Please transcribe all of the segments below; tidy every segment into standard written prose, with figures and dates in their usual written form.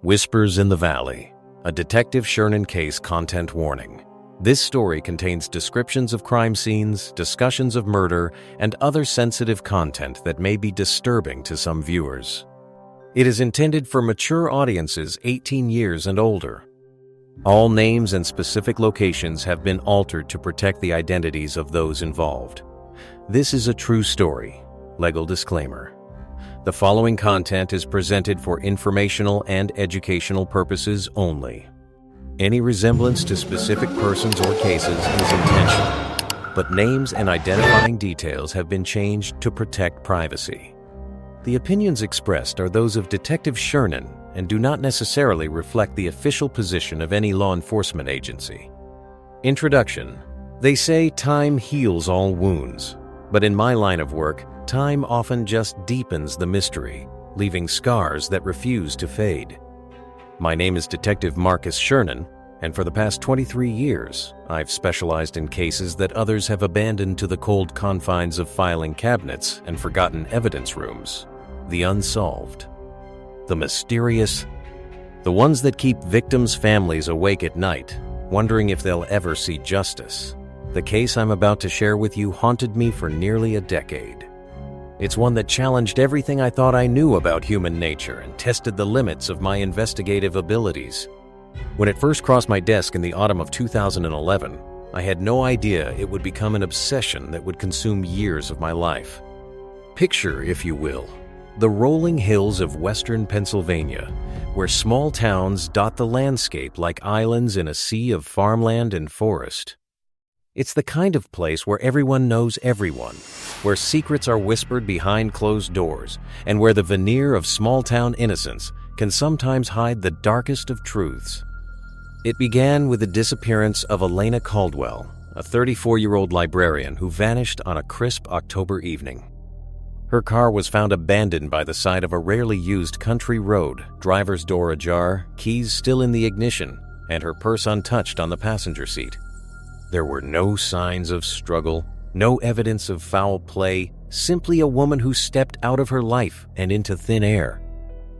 Whispers in the Valley, a Detective Shernan case content warning. This story contains descriptions of crime scenes, discussions of murder, and other sensitive content that may be disturbing to some viewers. It is intended for mature audiences 18 years and older. All names and specific locations have been altered to protect the identities of those involved. This is a true story. Legal disclaimer. The following content is presented for informational and educational purposes only. Any resemblance to specific persons or cases is intentional, but names and identifying details have been changed to protect privacy. The opinions expressed are those of Detective Shernan and do not necessarily reflect the official position of any law enforcement agency. Introduction. They say time heals all wounds, but in my line of work, time often just deepens the mystery, leaving scars that refuse to fade. My name is Detective Marcus Shernan, and for the past 23 years, I've specialized in cases that others have abandoned to the cold confines of filing cabinets and forgotten evidence rooms. The unsolved, the mysterious, the ones that keep victims' families awake at night, wondering if they'll ever see justice. The case I'm about to share with you haunted me for nearly a decade. It's one that challenged everything I thought I knew about human nature and tested the limits of my investigative abilities. When it first crossed my desk in the autumn of 2011, I had no idea it would become an obsession that would consume years of my life. Picture, if you will, the rolling hills of western Pennsylvania, where small towns dot the landscape like islands in a sea of farmland and forest. It's the kind of place where everyone knows everyone, where secrets are whispered behind closed doors, and where the veneer of small-town innocence can sometimes hide the darkest of truths. It began with the disappearance of Elena Caldwell, a 34-year-old librarian who vanished on a crisp October evening. Her car was found abandoned by the side of a rarely used country road, driver's door ajar, keys still in the ignition, and her purse untouched on the passenger seat. There were no signs of struggle, no evidence of foul play, simply a woman who stepped out of her life and into thin air.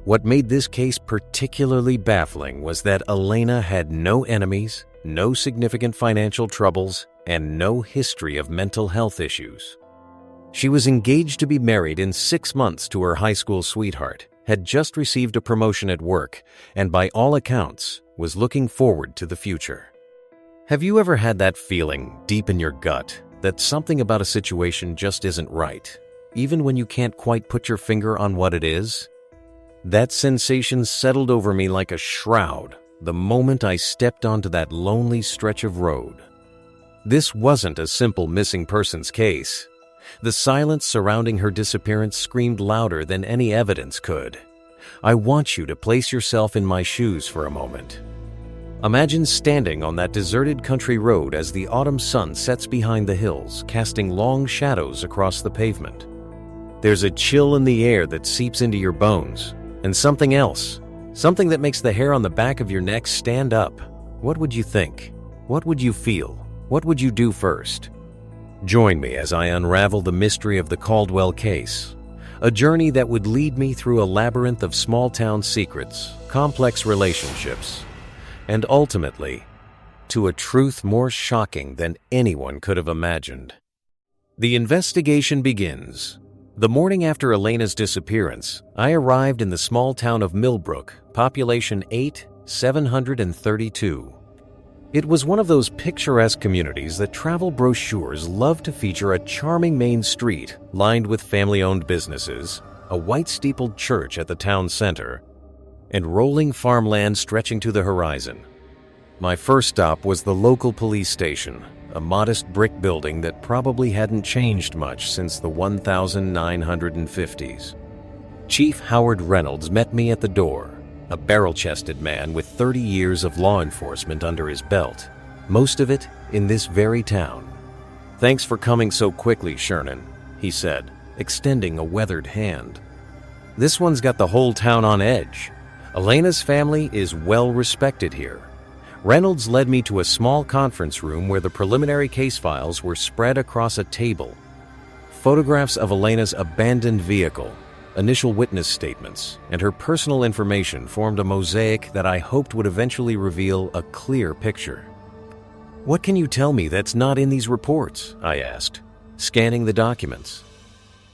What made this case particularly baffling was that Elena had no enemies, no significant financial troubles, and no history of mental health issues. She was engaged to be married in 6 months to her high school sweetheart, had just received a promotion at work, and by all accounts, was looking forward to the future. Have you ever had that feeling deep in your gut that something about a situation just isn't right, even when you can't quite put your finger on what it is? That sensation settled over me like a shroud the moment I stepped onto that lonely stretch of road. This wasn't a simple missing persons case. The silence surrounding her disappearance screamed louder than any evidence could. I want you to place yourself in my shoes for a moment. Imagine standing on that deserted country road as the autumn sun sets behind the hills, casting long shadows across the pavement. There's a chill in the air that seeps into your bones, and something else, something that makes the hair on the back of your neck stand up. What would you think? What would you feel? What would you do first? Join me as I unravel the mystery of the Caldwell case, a journey that would lead me through a labyrinth of small-town secrets, complex relationships, and ultimately, to a truth more shocking than anyone could have imagined. The investigation begins. The morning after Elena's disappearance, I arrived in the small town of Millbrook, population 732. It was one of those picturesque communities that travel brochures love to feature: a charming main street lined with family-owned businesses, a white-steepled church at the town center, and rolling farmland stretching to the horizon. My first stop was the local police station, a modest brick building that probably hadn't changed much since the 1950s. Chief Howard Reynolds met me at the door, a barrel-chested man with 30 years of law enforcement under his belt, most of it in this very town. "Thanks for coming so quickly, Shernan," he said, extending a weathered hand. "This one's got the whole town on edge. Elena's family is well respected here." Reynolds led me to a small conference room where the preliminary case files were spread across a table. Photographs of Elena's abandoned vehicle, Initial witness statements and her personal information formed a mosaic that I hoped would eventually reveal a clear picture. "What can you tell me that's not in these reports?" I asked, scanning the documents.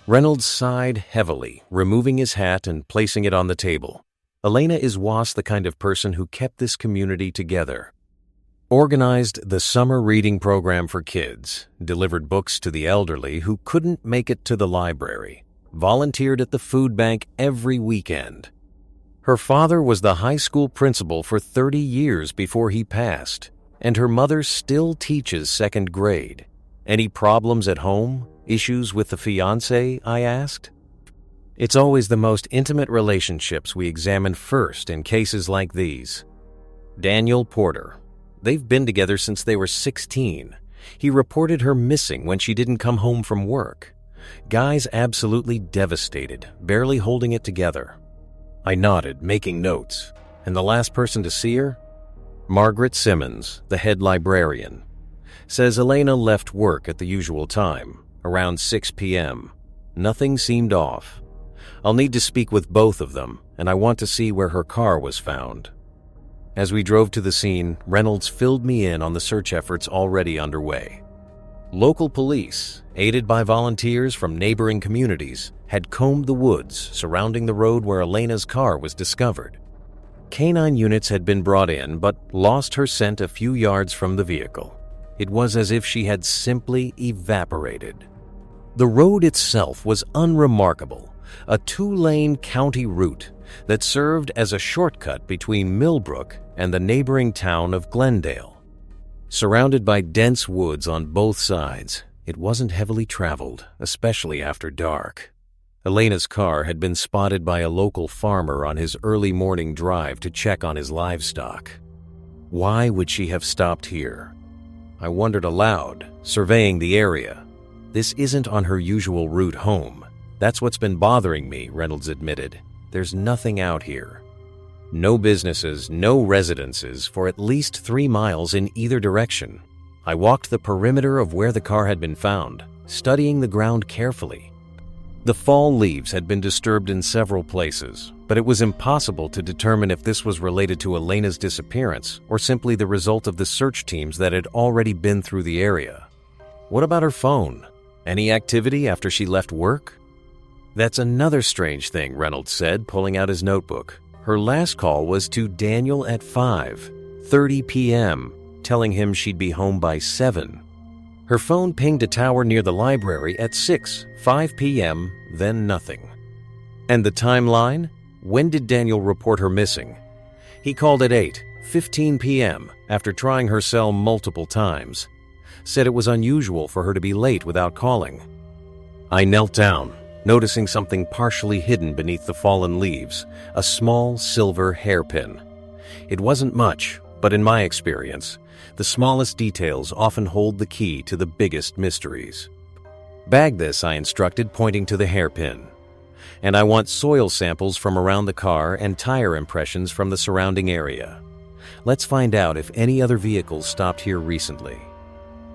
Reynolds sighed heavily, removing his hat and placing it on the table. Elena was the kind of person who kept this community together. Organized the summer reading program for kids, delivered books to the elderly who couldn't make it to the library, volunteered at the food bank every weekend. Her father was the high school principal for 30 years before he passed, and her mother still teaches second grade. "Any problems at home? Issues with the fiancé?" I asked. "It's always the most intimate relationships we examine first in cases like these." Daniel Porter. They've been together since they were 16. He reported her missing when she didn't come home from work. Guy's absolutely devastated, barely holding it together. I nodded, making notes. And the last person to see her? Margaret Simmons, the head librarian. Says Elena left work at the usual time, around 6 p.m. Nothing seemed off. I'll need to speak with both of them, and I want to see where her car was found. As we drove to the scene, Reynolds filled me in on the search efforts already underway. Local police, aided by volunteers from neighboring communities, had combed the woods surrounding the road where Elena's car was discovered. Canine units had been brought in, but lost her scent a few yards from the vehicle. It was as if she had simply evaporated. The road itself was unremarkable, a 2-lane county route that served as a shortcut between Millbrook and the neighboring town of Glendale. Surrounded by dense woods on both sides, it wasn't heavily traveled, especially after dark. Elena's car had been spotted by a local farmer on his early morning drive to check on his livestock. Why would she have stopped here? I wondered aloud, surveying the area. This isn't on her usual route home. That's what's been bothering me, Reynolds admitted. There's nothing out here. No businesses, no residences for at least 3 miles in either direction. I walked the perimeter of where the car had been found, studying the ground carefully. The fall leaves had been disturbed in several places, but it was impossible to determine if this was related to Elena's disappearance or simply the result of the search teams that had already been through the area. What about her phone? Any activity after she left work? "That's another strange thing," Reynolds said, pulling out his notebook. Her last call was to Daniel at 5:30 p.m., telling him she'd be home by 7. Her phone pinged a tower near the library at 5 p.m., then nothing. And the timeline? When did Daniel report her missing? He called at 8:15 p.m. after trying her cell multiple times. Said it was unusual for her to be late without calling. I knelt down, noticing something partially hidden beneath the fallen leaves, a small silver hairpin. It wasn't much, but in my experience, the smallest details often hold the key to the biggest mysteries. "Bag this," I instructed, pointing to the hairpin. "And I want soil samples from around the car and tire impressions from the surrounding area. Let's find out if any other vehicles stopped here recently."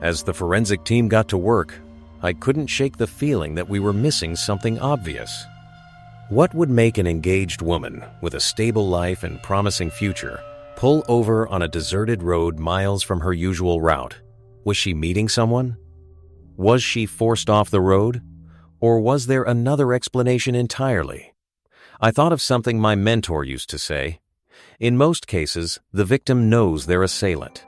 As the forensic team got to work, I couldn't shake the feeling that we were missing something obvious. What would make an engaged woman with a stable life and promising future pull over on a deserted road miles from her usual route? Was she meeting someone? Was she forced off the road? Or was there another explanation entirely? I thought of something my mentor used to say. In most cases, the victim knows their assailant.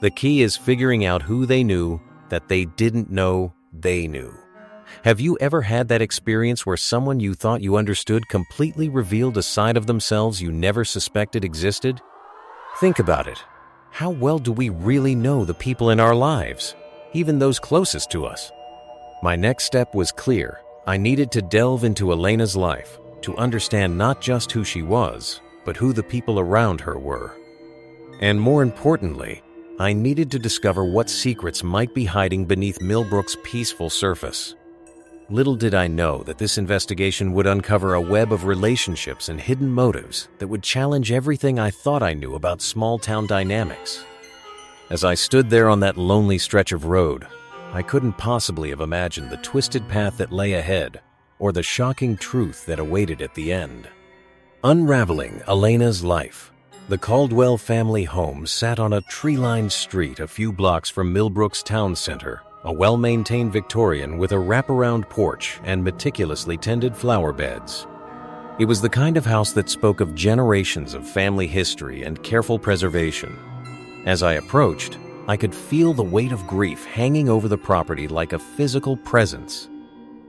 The key is figuring out who they knew that they didn't know they knew. Have you ever had that experience where someone you thought you understood completely revealed a side of themselves you never suspected existed? Think about it. How well do we really know the people in our lives, even those closest to us? My next step was clear. I needed to delve into Elena's life, to understand not just who she was, but who the people around her were. And more importantly, I needed to discover what secrets might be hiding beneath Millbrook's peaceful surface. Little did I know that this investigation would uncover a web of relationships and hidden motives that would challenge everything I thought I knew about small-town dynamics. As I stood there on that lonely stretch of road, I couldn't possibly have imagined the twisted path that lay ahead, or the shocking truth that awaited at the end. Unraveling Elena's life. The Caldwell family home sat on a tree-lined street a few blocks from Millbrook's town center, a well-maintained Victorian with a wraparound porch and meticulously tended flower beds. It was the kind of house that spoke of generations of family history and careful preservation. As I approached, I could feel the weight of grief hanging over the property like a physical presence.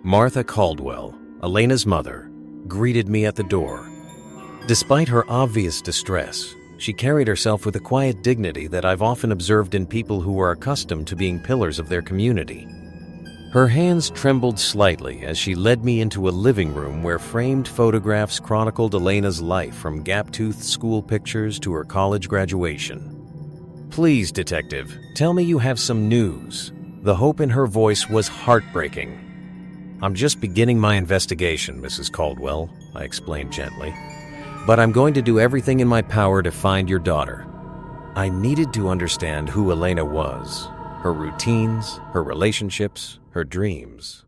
Martha Caldwell, Elena's mother, greeted me at the door. Despite her obvious distress, she carried herself with a quiet dignity that I've often observed in people who are accustomed to being pillars of their community. Her hands trembled slightly as she led me into a living room where framed photographs chronicled Elena's life from gap-toothed school pictures to her college graduation. "Please, Detective, tell me you have some news." The hope in her voice was heartbreaking. "I'm just beginning my investigation, Mrs. Caldwell," I explained gently. "But I'm going to do everything in my power to find your daughter." I needed to understand who Elena was, her routines, her relationships, her dreams.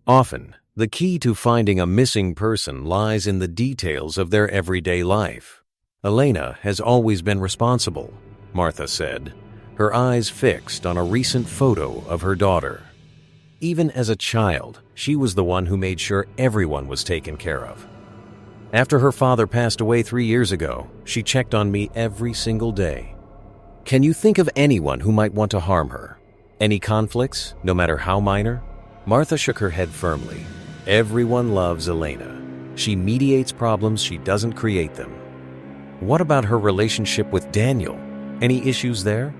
Often, the key to finding a missing person lies in the details of their everyday life. Elena has always been responsible, Martha said, her eyes fixed on a recent photo of her daughter. Even as a child, she was the one who made sure everyone was taken care of. After her father passed away 3 years ago, she checked on me every single day. "Can you think of anyone who might want to harm her? Any conflicts, no matter how minor?" Martha shook her head firmly. "Everyone loves Elena. She mediates problems, she doesn't create them." "What about her relationship with Daniel? Any issues there?"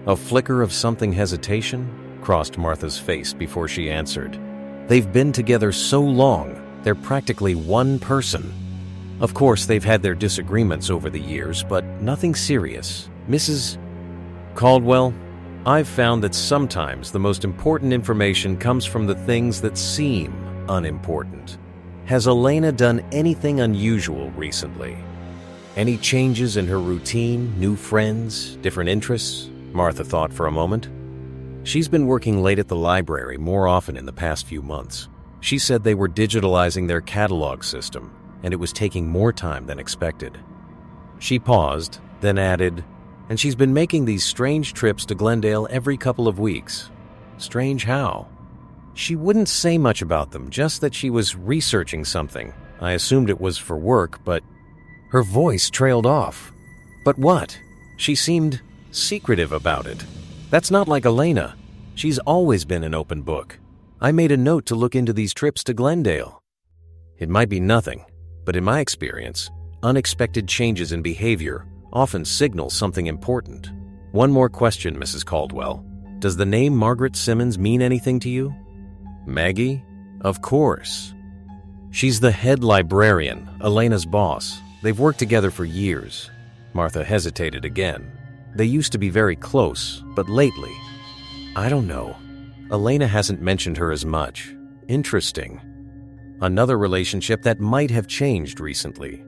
A flicker of something hesitation crossed Martha's face before she answered. "They've been together so long, they're practically one person. Of course, they've had their disagreements over the years, but nothing serious. Mrs. Caldwell, I've found that sometimes the most important information comes from the things that seem unimportant. Has Elena done anything unusual recently? Any changes in her routine, new friends, different interests?" Martha thought for a moment. "She's been working late at the library more often in the past few months. She said they were digitalizing their catalog system, and it was taking more time than expected." She paused, then added, "And she's been making these strange trips to Glendale every couple of weeks." "Strange how?" "She wouldn't say much about them, just that she was researching something. I assumed it was for work, but..." Her voice trailed off. "But what?" She seemed secretive about it. "That's not like Elena. She's always been an open book. I made a note to look into these trips to Glendale." It might be nothing, but in my experience, unexpected changes in behavior often signal something important. "One more question, Mrs. Caldwell. Does the name Margaret Simmons mean anything to you?" "Maggie? Of course. She's the head librarian, Elena's boss. They've worked together for years." Martha hesitated again. "They used to be very close, but lately, I don't know. Elena hasn't mentioned her as much." "Interesting. Another relationship that might have changed recently."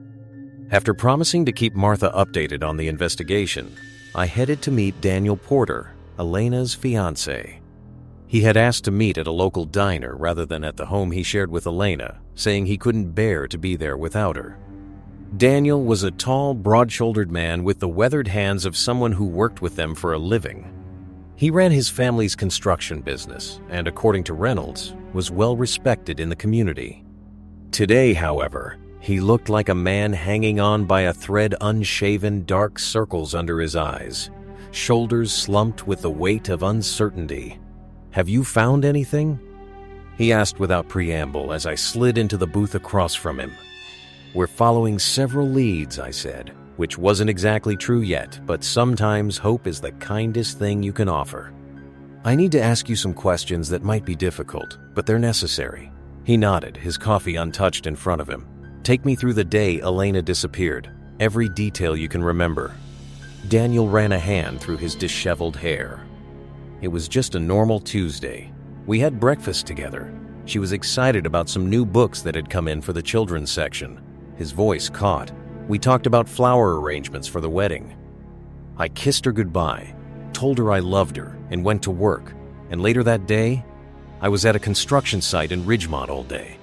After promising to keep Martha updated on the investigation, I headed to meet Daniel Porter, Elena's fiancé. He had asked to meet at a local diner rather than at the home he shared with Elena, saying he couldn't bear to be there without her. Daniel was a tall, broad-shouldered man with the weathered hands of someone who worked with them for a living. He ran his family's construction business and, according to Reynolds, was well respected in the community. Today, however, he looked like a man hanging on by a thread, unshaven, dark circles under his eyes, shoulders slumped with the weight of uncertainty. "Have you found anything?" he asked without preamble as I slid into the booth across from him. "We're following several leads," I said, which wasn't exactly true yet, but sometimes hope is the kindest thing you can offer. "I need to ask you some questions that might be difficult, but they're necessary." He nodded, his coffee untouched in front of him. "Take me through the day Elena disappeared, every detail you can remember." Daniel ran a hand through his disheveled hair. "It was just a normal Tuesday. We had breakfast together. She was excited about some new books that had come in for the children's section." His voice caught. "We talked about flower arrangements for the wedding. I kissed her goodbye, told her I loved her, and went to work. And later that day, I was at a construction site in Ridgemont all day.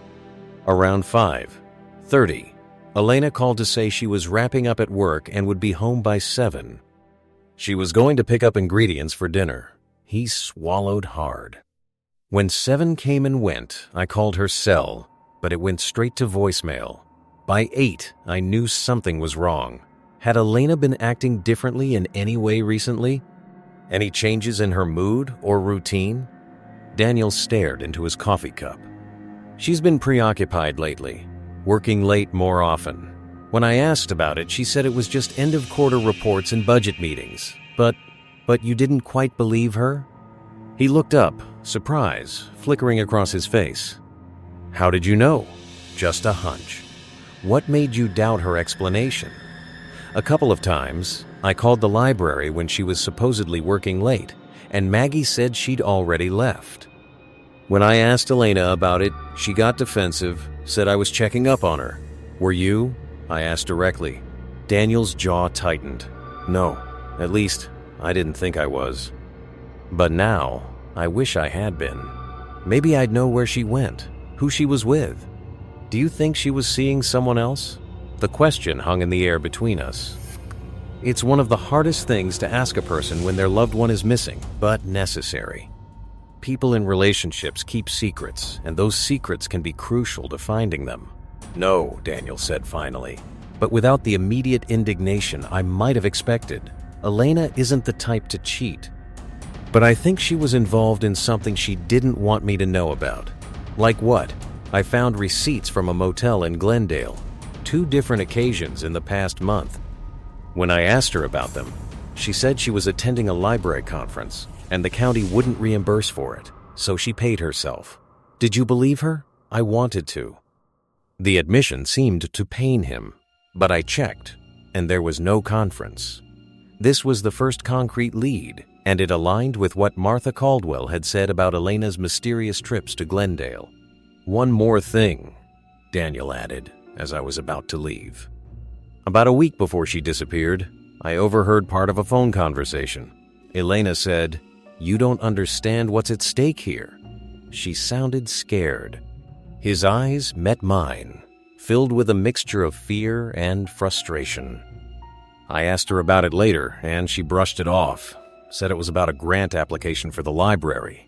Around 5:30, Elena called to say she was wrapping up at work and would be home by 7. She was going to pick up ingredients for dinner. He swallowed hard. When 7 came and went, I called her cell, but it went straight to voicemail. By 8, I knew something was wrong. Had Elena been acting differently in any way recently? Any changes in her mood or routine? Daniel stared into his coffee cup. She's been preoccupied lately, working late more often. When I asked about it, she said it was just end-of-quarter reports and budget meetings. But you didn't quite believe her? He looked up, surprise flickering across his face. How did you know? Just a hunch. What made you doubt her explanation? A couple of times, I called the library when she was supposedly working late, and Maggie said she'd already left. When I asked Elena about it, she got defensive, said I was checking up on her. Were you? I asked directly. Daniel's jaw tightened. No, at least I didn't think I was. But now, I wish I had been. Maybe I'd know where she went, who she was with. Do you think she was seeing someone else? The question hung in the air between us. It's one of the hardest things to ask a person when their loved one is missing, but necessary. People in relationships keep secrets, and those secrets can be crucial to finding them. No, Daniel said finally, but without the immediate indignation I might have expected. Elena isn't the type to cheat. But I think she was involved in something she didn't want me to know about. Like what? I found receipts from a motel in Glendale, 2 different occasions in the past month. When I asked her about them, she said she was attending a library conference and the county wouldn't reimburse for it, so she paid herself. Did you believe her? I wanted to. The admission seemed to pain him, but I checked, and there was no conference. This was the first concrete lead, and it aligned with what Martha Caldwell had said about Elena's mysterious trips to Glendale. One more thing, Daniel added, as I was about to leave. About a week before she disappeared, I overheard part of a phone conversation. Elena said, "You don't understand what's at stake here." She sounded scared. His eyes met mine, filled with a mixture of fear and frustration. I asked her about it later, and she brushed it off, said it was about a grant application for the library.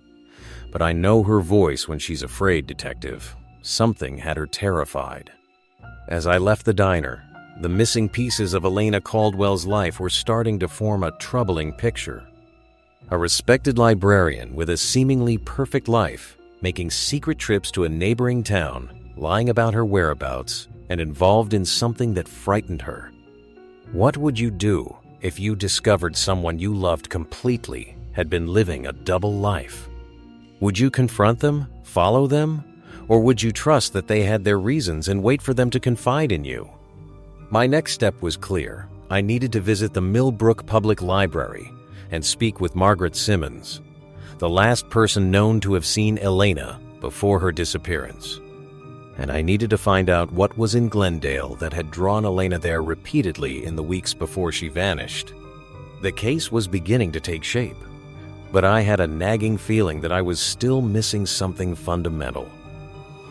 But I know her voice when she's afraid, Detective. Something had her terrified. As I left the diner, the missing pieces of Elena Caldwell's life were starting to form a troubling picture. A respected librarian with a seemingly perfect life, making secret trips to a neighboring town, lying about her whereabouts, and involved in something that frightened her. What would you do if you discovered someone you loved completely had been living a double life? Would you confront them, follow them, or would you trust that they had their reasons and wait for them to confide in you? My next step was clear. I needed to visit the Millbrook Public Library and speak with Margaret Simmons, the last person known to have seen Elena before her disappearance. And I needed to find out what was in Glendale that had drawn Elena there repeatedly in the weeks before she vanished. The case was beginning to take shape, but I had a nagging feeling that I was still missing something fundamental.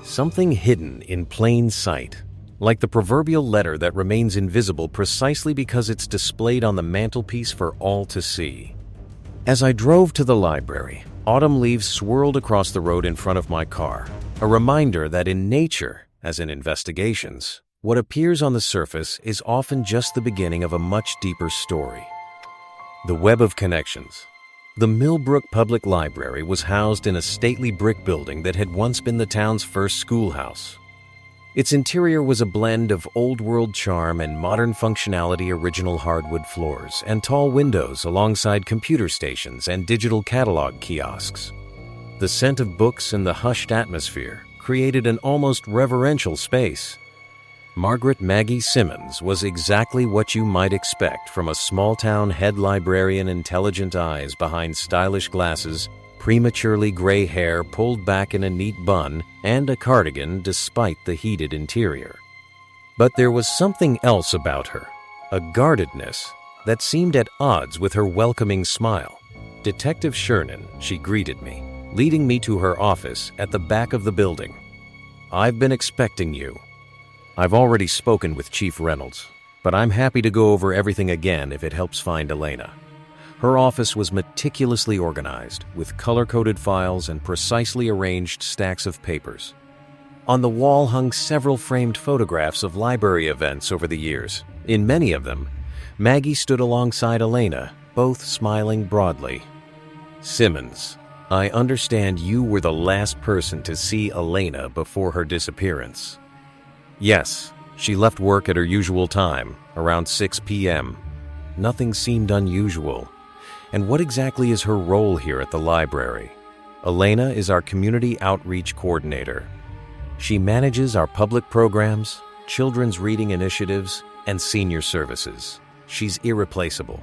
Something hidden in plain sight, like the proverbial letter that remains invisible precisely because it's displayed on the mantelpiece for all to see. As I drove to the library, autumn leaves swirled across the road in front of my car, a reminder that in nature, as in investigations, what appears on the surface is often just the beginning of a much deeper story. The web of connections. The Millbrook Public Library was housed in a stately brick building that had once been the town's first schoolhouse. Its interior was a blend of old-world charm and modern functionality, original hardwood floors, and tall windows alongside computer stations and digital catalog kiosks. The scent of books and the hushed atmosphere created an almost reverential space. Margaret Maggie Simmons was exactly what you might expect from a small-town head librarian, intelligent eyes behind stylish glasses, prematurely gray hair pulled back in a neat bun, and a cardigan despite the heated interior. But there was something else about her, a guardedness that seemed at odds with her welcoming smile. "Detective Shernan," she greeted me, leading me to her office at the back of the building. I've been expecting you. I've already spoken with Chief Reynolds, but I'm happy to go over everything again if it helps find Elena. Her office was meticulously organized, with color-coded files and precisely arranged stacks of papers. On the wall hung several framed photographs of library events over the years. In many of them, Maggie stood alongside Elena, both smiling broadly. Simmons, I understand you were the last person to see Elena before her disappearance. Yes, she left work at her usual time, around 6 p.m. Nothing seemed unusual. And what exactly is her role here at the library? Elena is our community outreach coordinator. She manages our public programs, children's reading initiatives, and senior services. She's irreplaceable.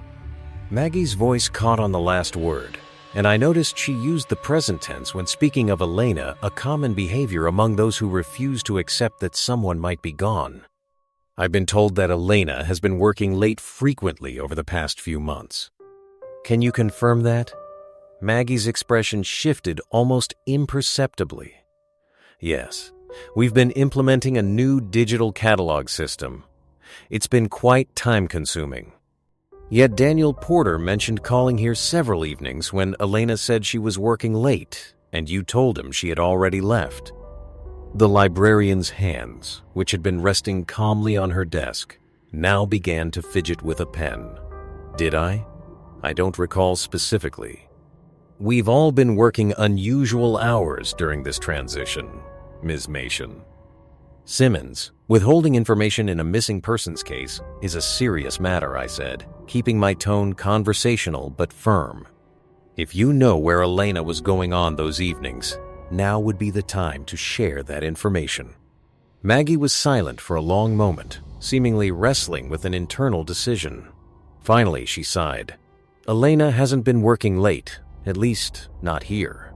Maggie's voice caught on the last word, and I noticed she used the present tense when speaking of Elena, a common behavior among those who refuse to accept that someone might be gone. I've been told that Elena has been working late frequently over the past few months. Can you confirm that? Maggie's expression shifted almost imperceptibly. Yes, we've been implementing a new digital catalog system. It's been quite time-consuming. Yet Daniel Porter mentioned calling here several evenings when Elena said she was working late, and you told him she had already left. The librarian's hands, which had been resting calmly on her desk, now began to fidget with a pen. Did I? I don't recall specifically. We've all been working unusual hours during this transition, Ms. Mason. Simmons, withholding information in a missing persons case is a serious matter, I said, keeping my tone conversational but firm. If you know where Elena was going on those evenings, now would be the time to share that information. Maggie was silent for a long moment, seemingly wrestling with an internal decision. Finally, she sighed. Elena hasn't been working late, at least not here.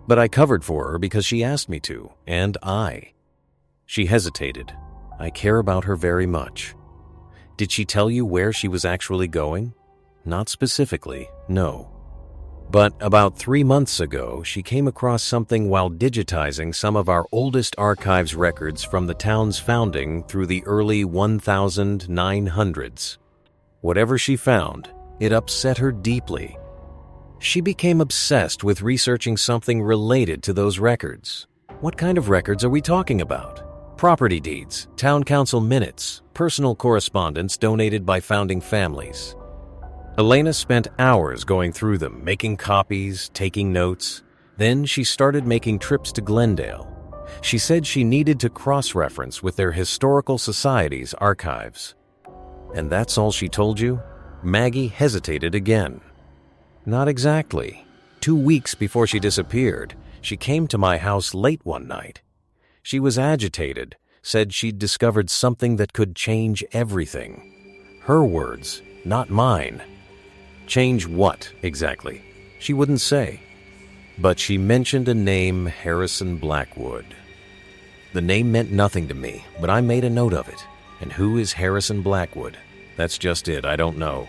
But I covered for her because she asked me to, and She hesitated. I care about her very much. Did she tell you where she was actually going? Not specifically, no. But about 3 months ago, she came across something while digitizing some of our oldest archives records from the town's founding through the early 1900s. Whatever she found, it upset her deeply. She became obsessed with researching something related to those records. What kind of records are we talking about? Property deeds, town council minutes, personal correspondence donated by founding families. Elena spent hours going through them, making copies, taking notes. Then she started making trips to Glendale. She said she needed to cross-reference with their historical society's archives. And that's all she told you? Maggie hesitated again. Not exactly. 2 weeks before she disappeared, she came to my house late one night. She was agitated, said she'd discovered something that could change everything. Her words, not mine. Change what, exactly? She wouldn't say. But she mentioned a name, Harrison Blackwood. The name meant nothing to me, but I made a note of it. And who is Harrison Blackwood? That's just it, I don't know.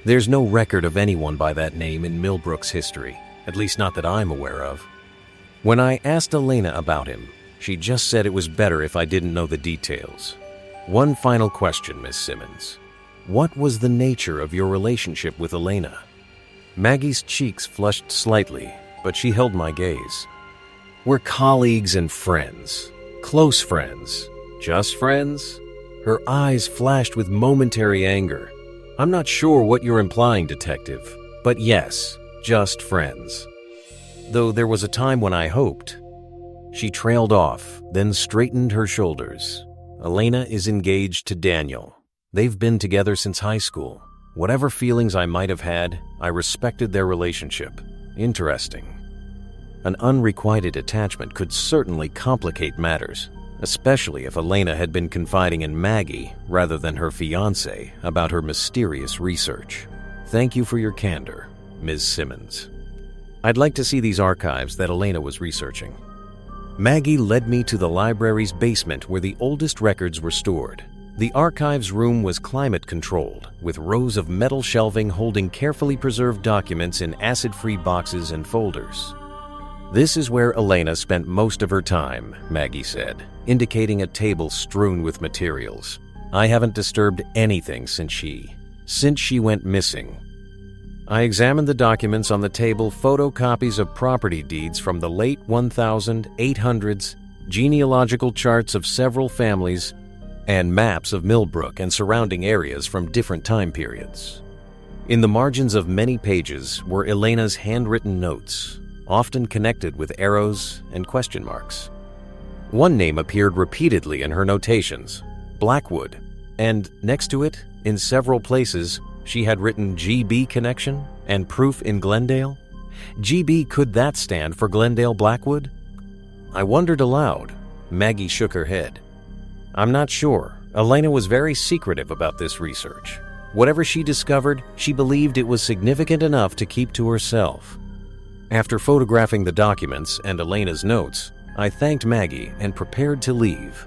There's no record of anyone by that name in Millbrook's history, at least not that I'm aware of. When I asked Elena about him, she just said it was better if I didn't know the details. One final question, Miss Simmons. What was the nature of your relationship with Elena? Maggie's cheeks flushed slightly, but she held my gaze. We're colleagues and friends. Close friends. Just friends? Her eyes flashed with momentary anger. I'm not sure what you're implying, Detective, but yes, just friends. Though there was a time when I hoped. She trailed off, then straightened her shoulders. Elena is engaged to Daniel. They've been together since high school. Whatever feelings I might have had, I respected their relationship. Interesting. An unrequited attachment could certainly complicate matters, especially if Elena had been confiding in Maggie rather than her fiancé about her mysterious research. Thank you for your candor, Ms. Simmons. I'd like to see these archives that Elena was researching. Maggie led me to the library's basement where the oldest records were stored. The archives room was climate-controlled, with rows of metal shelving holding carefully preserved documents in acid-free boxes and folders. "This is where Elena spent most of her time," Maggie said, indicating a table strewn with materials. "I haven't disturbed anything since she went missing." I examined the documents on the table, photocopies of property deeds from the late 1800s, genealogical charts of several families, and maps of Millbrook and surrounding areas from different time periods. In the margins of many pages were Elena's handwritten notes, often connected with arrows and question marks. One name appeared repeatedly in her notations, Blackwood, and next to it, in several places, she had written GB connection and proof in Glendale. GB, could that stand for Glendale Blackwood? I wondered aloud. Maggie shook her head. "I'm not sure. Elena was very secretive about this research. Whatever she discovered, she believed it was significant enough to keep to herself." After photographing the documents and Elena's notes, I thanked Maggie and prepared to leave.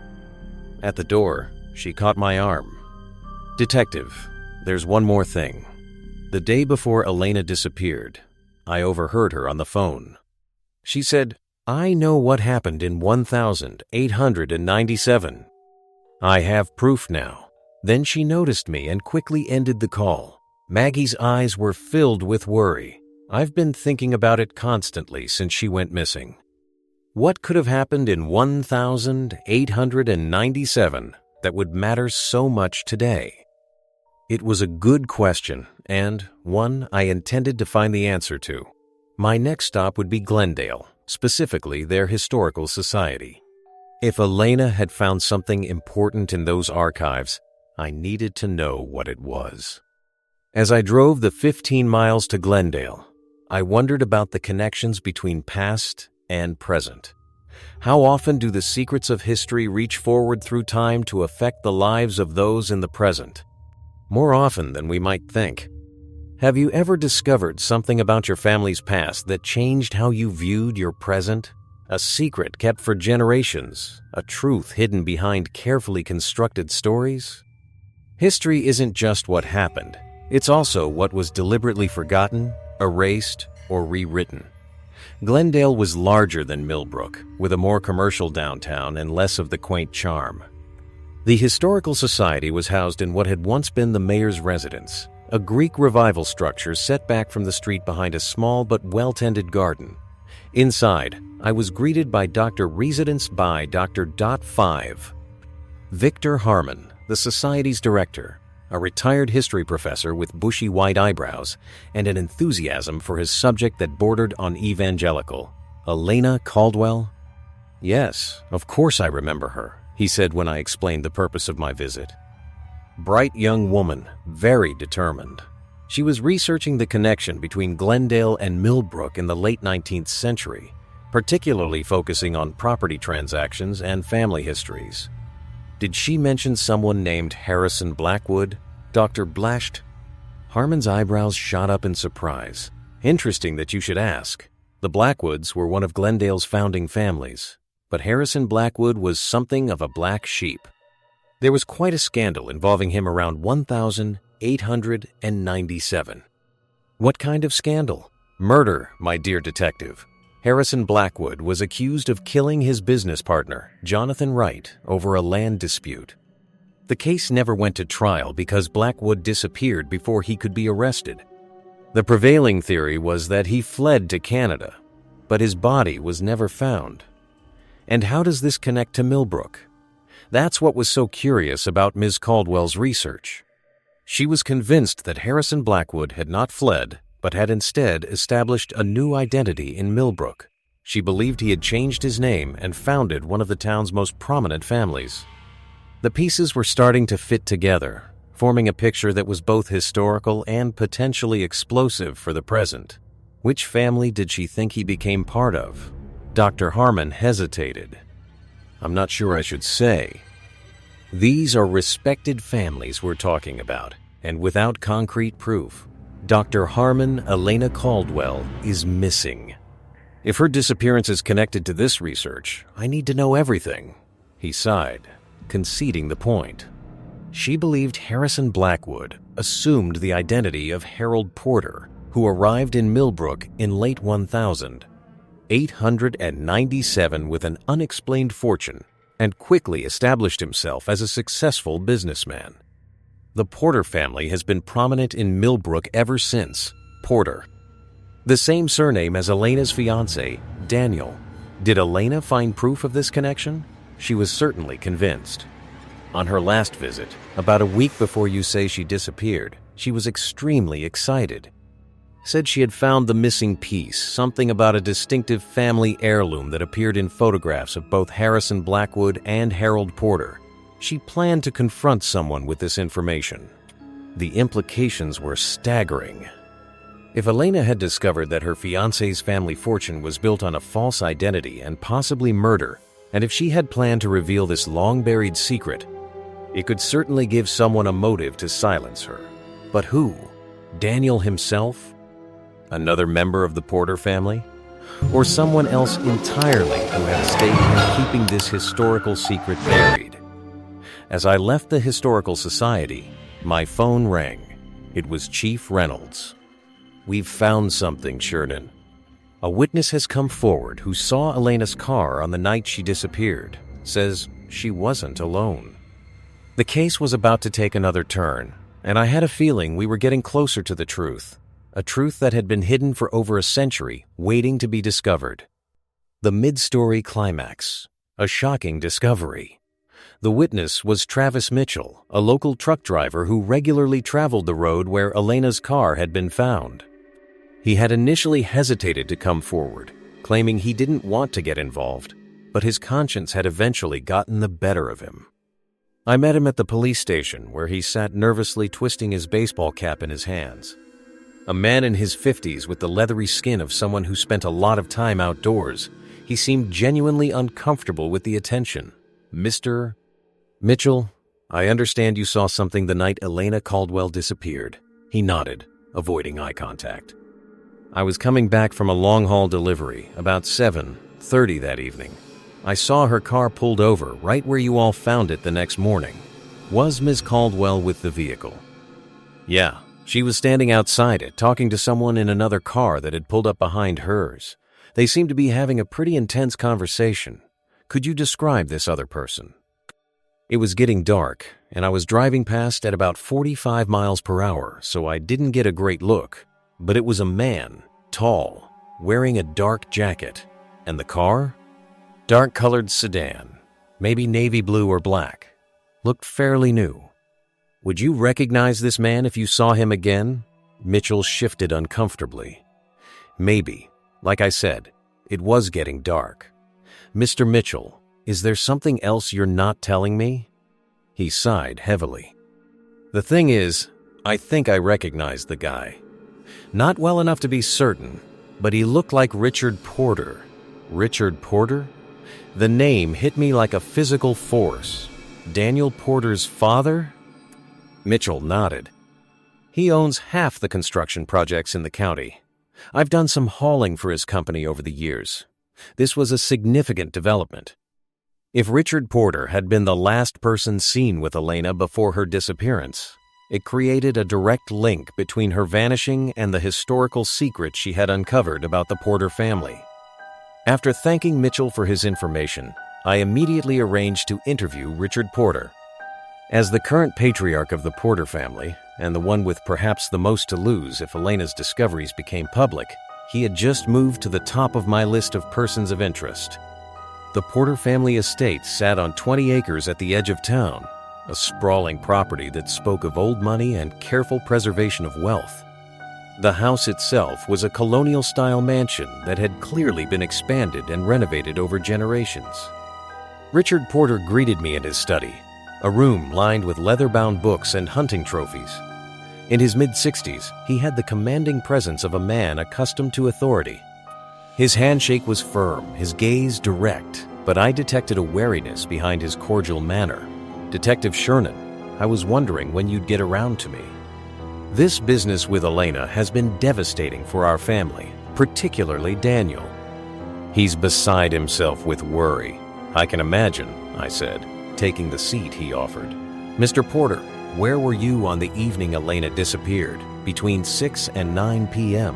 At the door, she caught my arm. "Detective, there's one more thing." The day before Elena disappeared, I overheard her on the phone. She said, "I know what happened in 1897. I have proof now." Then she noticed me and quickly ended the call. Maggie's eyes were filled with worry. I've been thinking about it constantly since she went missing. What could have happened in 1897 that would matter so much today? It was a good question, and one I intended to find the answer to. My next stop would be Glendale, specifically their historical society. If Elena had found something important in those archives, I needed to know what it was. As I drove the 15 miles to Glendale, I wondered about the connections between past and present. How often do the secrets of history reach forward through time to affect the lives of those in the present? More often than we might think. Have you ever discovered something about your family's past that changed how you viewed your present? A secret kept for generations, a truth hidden behind carefully constructed stories? History isn't just what happened. It's also what was deliberately forgotten, erased, or rewritten. Glendale was larger than Millbrook, with a more commercial downtown and less of the quaint charm. The Historical Society was housed in what had once been the mayor's residence, a Greek revival structure set back from the street behind a small but well-tended garden. Inside, I was greeted by Dr. Residence by Dr. .5. Victor Harmon, the Society's director, a retired history professor with bushy white eyebrows and an enthusiasm for his subject that bordered on evangelical. Elena Caldwell? Yes, of course I remember her, he said when I explained the purpose of my visit. Bright young woman, very determined. She was researching the connection between Glendale and Millbrook in the late 19th century, particularly focusing on property transactions and family histories. Did she mention someone named Harrison Blackwood? Dr. blashed. Harmon's eyebrows shot up in surprise. Interesting that you should ask. The Blackwoods were one of Glendale's founding families, but Harrison Blackwood was something of a black sheep. There was quite a scandal involving him around 1897. What kind of scandal? Murder, my dear detective. Harrison Blackwood was accused of killing his business partner, Jonathan Wright, over a land dispute. The case never went to trial because Blackwood disappeared before he could be arrested. The prevailing theory was that he fled to Canada, but his body was never found. And how does this connect to Millbrook? That's what was so curious about Ms. Caldwell's research. She was convinced that Harrison Blackwood had not fled, but had instead established a new identity in Millbrook. She believed he had changed his name and founded one of the town's most prominent families. The pieces were starting to fit together, forming a picture that was both historical and potentially explosive for the present. Which family did she think he became part of? Dr. Harmon hesitated. I'm not sure I should say. These are respected families we're talking about, and without concrete proof, Dr. Harmon Elena Caldwell is missing. If her disappearance is connected to this research, I need to know everything. He sighed, conceding the point. She believed Harrison Blackwood assumed the identity of Harold Porter, who arrived in Millbrook in late 1000. 897 with an unexplained fortune, and quickly established himself as a successful businessman. The Porter family has been prominent in Millbrook ever since. Porter, the same surname as Elena's fiancé, Daniel. Did Elena find proof of this connection? She was certainly convinced. On her last visit, about a week before you say she disappeared, she was extremely excited. Said she had found the missing piece, something about a distinctive family heirloom that appeared in photographs of both Harrison Blackwood and Harold Porter. She planned to confront someone with this information. The implications were staggering. If Elena had discovered that her fiancé's family fortune was built on a false identity and possibly murder, and if she had planned to reveal this long-buried secret, it could certainly give someone a motive to silence her. But who? Daniel himself? Another member of the Porter family? Or someone else entirely who had a stake in keeping this historical secret buried? As I left the Historical Society, my phone rang. It was Chief Reynolds. "We've found something, Shernan. A witness has come forward who saw Elena's car on the night she disappeared. Says she wasn't alone." The case was about to take another turn, and I had a feeling we were getting closer to the truth. A truth that had been hidden for over a century, waiting to be discovered. The mid-story climax. A shocking discovery. The witness was Travis Mitchell, a local truck driver who regularly traveled the road where Elena's car had been found. He had initially hesitated to come forward, claiming he didn't want to get involved, but his conscience had eventually gotten the better of him. I met him at the police station, where he sat nervously twisting his baseball cap in his hands. A man in his 50s with the leathery skin of someone who spent a lot of time outdoors, he seemed genuinely uncomfortable with the attention. "Mr. Mitchell, I understand you saw something the night Elena Caldwell disappeared." He nodded, avoiding eye contact. "I was coming back from a long-haul delivery, about 7:30 that evening. I saw her car pulled over right where you all found it the next morning. Was Ms. Caldwell with the vehicle?" "Yeah, she was standing outside it, talking to someone in another car that had pulled up behind hers. They seemed to be having a pretty intense conversation. Could you describe this other person?" It was getting dark, and I was driving past at about 45 miles per hour, so I didn't get a great look. But it was a man, tall, wearing a dark jacket. And the car? Dark-colored sedan, maybe navy blue or black. Looked fairly new. "Would you recognize this man if you saw him again?" Mitchell shifted uncomfortably. "Maybe. Like I said, it was getting dark. Mr. Mitchell, is there something else you're not telling me?" He sighed heavily. "The thing is, I think I recognize the guy. Not well enough to be certain, but he looked like Richard Porter." Richard Porter? The name hit me like a physical force. Daniel Porter's father? Mitchell nodded. "He owns half the construction projects in the county. I've done some hauling for his company over the years. This was a significant development. If Richard Porter had been the last person seen with Elena before her disappearance, it created a direct link between her vanishing and the historical secret she had uncovered about the Porter family. After thanking Mitchell for his information, I immediately arranged to interview Richard Porter. As the current patriarch of the Porter family, and the one with perhaps the most to lose if Elena's discoveries became public, he had just moved to the top of my list of persons of interest. The Porter family estate sat on 20 acres at the edge of town, a sprawling property that spoke of old money and careful preservation of wealth. The house itself was a colonial-style mansion that had clearly been expanded and renovated over generations. Richard Porter greeted me in his study, a room lined with leather-bound books and hunting trophies. In his mid-60s, he had the commanding presence of a man accustomed to authority. His handshake was firm, his gaze direct, but I detected a wariness behind his cordial manner. "Detective Shernan, I was wondering when you'd get around to me. This business with Elena has been devastating for our family, particularly Daniel." "He's beside himself with worry. I can imagine," I said, taking the seat he offered. "Mr. Porter, where were you on the evening Elena disappeared, between 6 and 9 p.m.?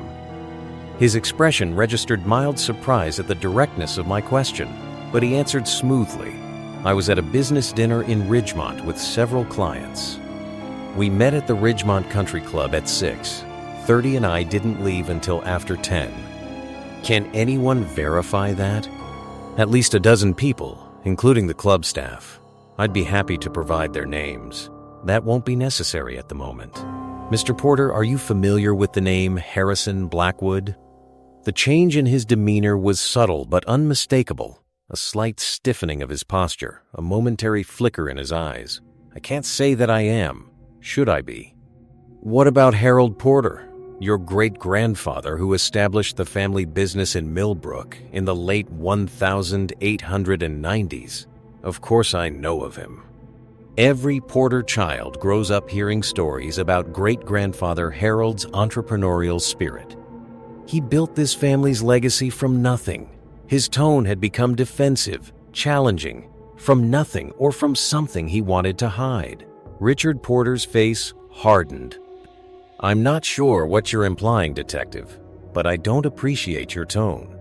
His expression registered mild surprise at the directness of my question, but he answered smoothly. I was at a business dinner in Ridgemont with several clients. We met at the Ridgemont Country Club at 6. 30 and I didn't leave until after 10. Can anyone verify that? At least a dozen people, including the club staff. I'd be happy to provide their names. That won't be necessary at the moment. Mr. Porter, are you familiar with the name Harrison Blackwood? The change in his demeanor was subtle but unmistakable. A slight stiffening of his posture, a momentary flicker in his eyes. I can't say that I am. Should I be? What about Harold Porter, your great-grandfather who established the family business in Millbrook in the late 1890s? Of course I know of him. Every Porter child grows up hearing stories about great-grandfather Harold's entrepreneurial spirit. He built this family's legacy from nothing. His tone had become defensive, challenging, from nothing or from something he wanted to hide. Richard Porter's face hardened. I'm not sure what you're implying, Detective, but I don't appreciate your tone.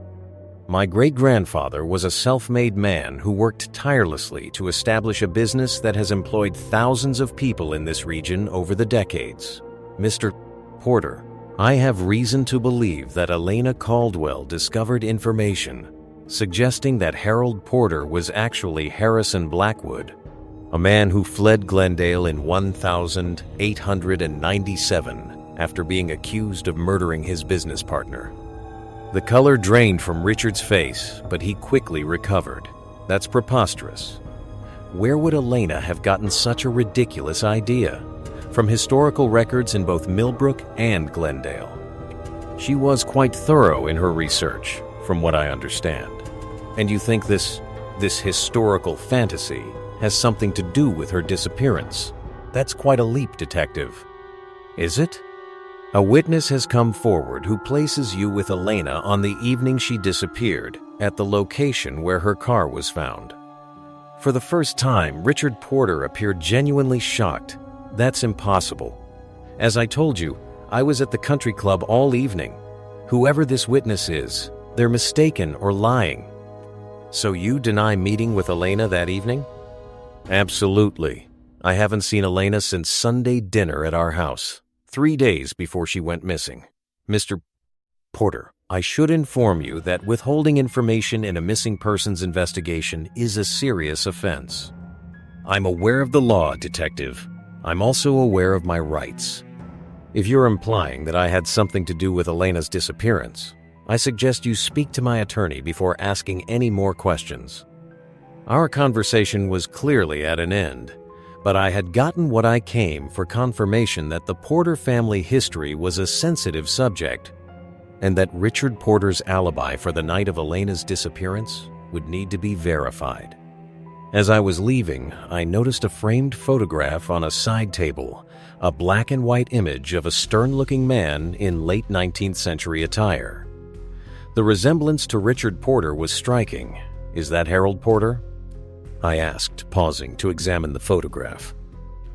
My great-grandfather was a self-made man who worked tirelessly to establish a business that has employed thousands of people in this region over the decades. Mr. Porter, I have reason to believe that Elena Caldwell discovered information suggesting that Harold Porter was actually Harrison Blackwood, a man who fled Glendale in 1897 after being accused of murdering his business partner. The color drained from Richard's face, but he quickly recovered. That's preposterous. Where would Elena have gotten such a ridiculous idea? From historical records in both Millbrook and Glendale. She was quite thorough in her research, from what I understand. And you think this historical fantasy has something to do with her disappearance? That's quite a leap, Detective. Is it? A witness has come forward who places you with Elena on the evening she disappeared at the location where her car was found. For the first time, Richard Porter appeared genuinely shocked. That's impossible. As I told you, I was at the country club all evening. Whoever this witness is, they're mistaken or lying. So you deny meeting with Elena that evening? Absolutely. I haven't seen Elena since Sunday dinner at our house, 3 days before she went missing. Mr. Porter, I should inform you that withholding information in a missing persons investigation is a serious offense. I'm aware of the law, Detective. I'm also aware of my rights. If you're implying that I had something to do with Elena's disappearance, I suggest you speak to my attorney before asking any more questions. Our conversation was clearly at an end, but I had gotten what I came for confirmation that the Porter family history was a sensitive subject, and that Richard Porter's alibi for the night of Elena's disappearance would need to be verified. As I was leaving, I noticed a framed photograph on a side table, a black and white image of a stern-looking man in late 19th century attire. The resemblance to Richard Porter was striking. Is that Harold Porter? I asked, pausing to examine the photograph.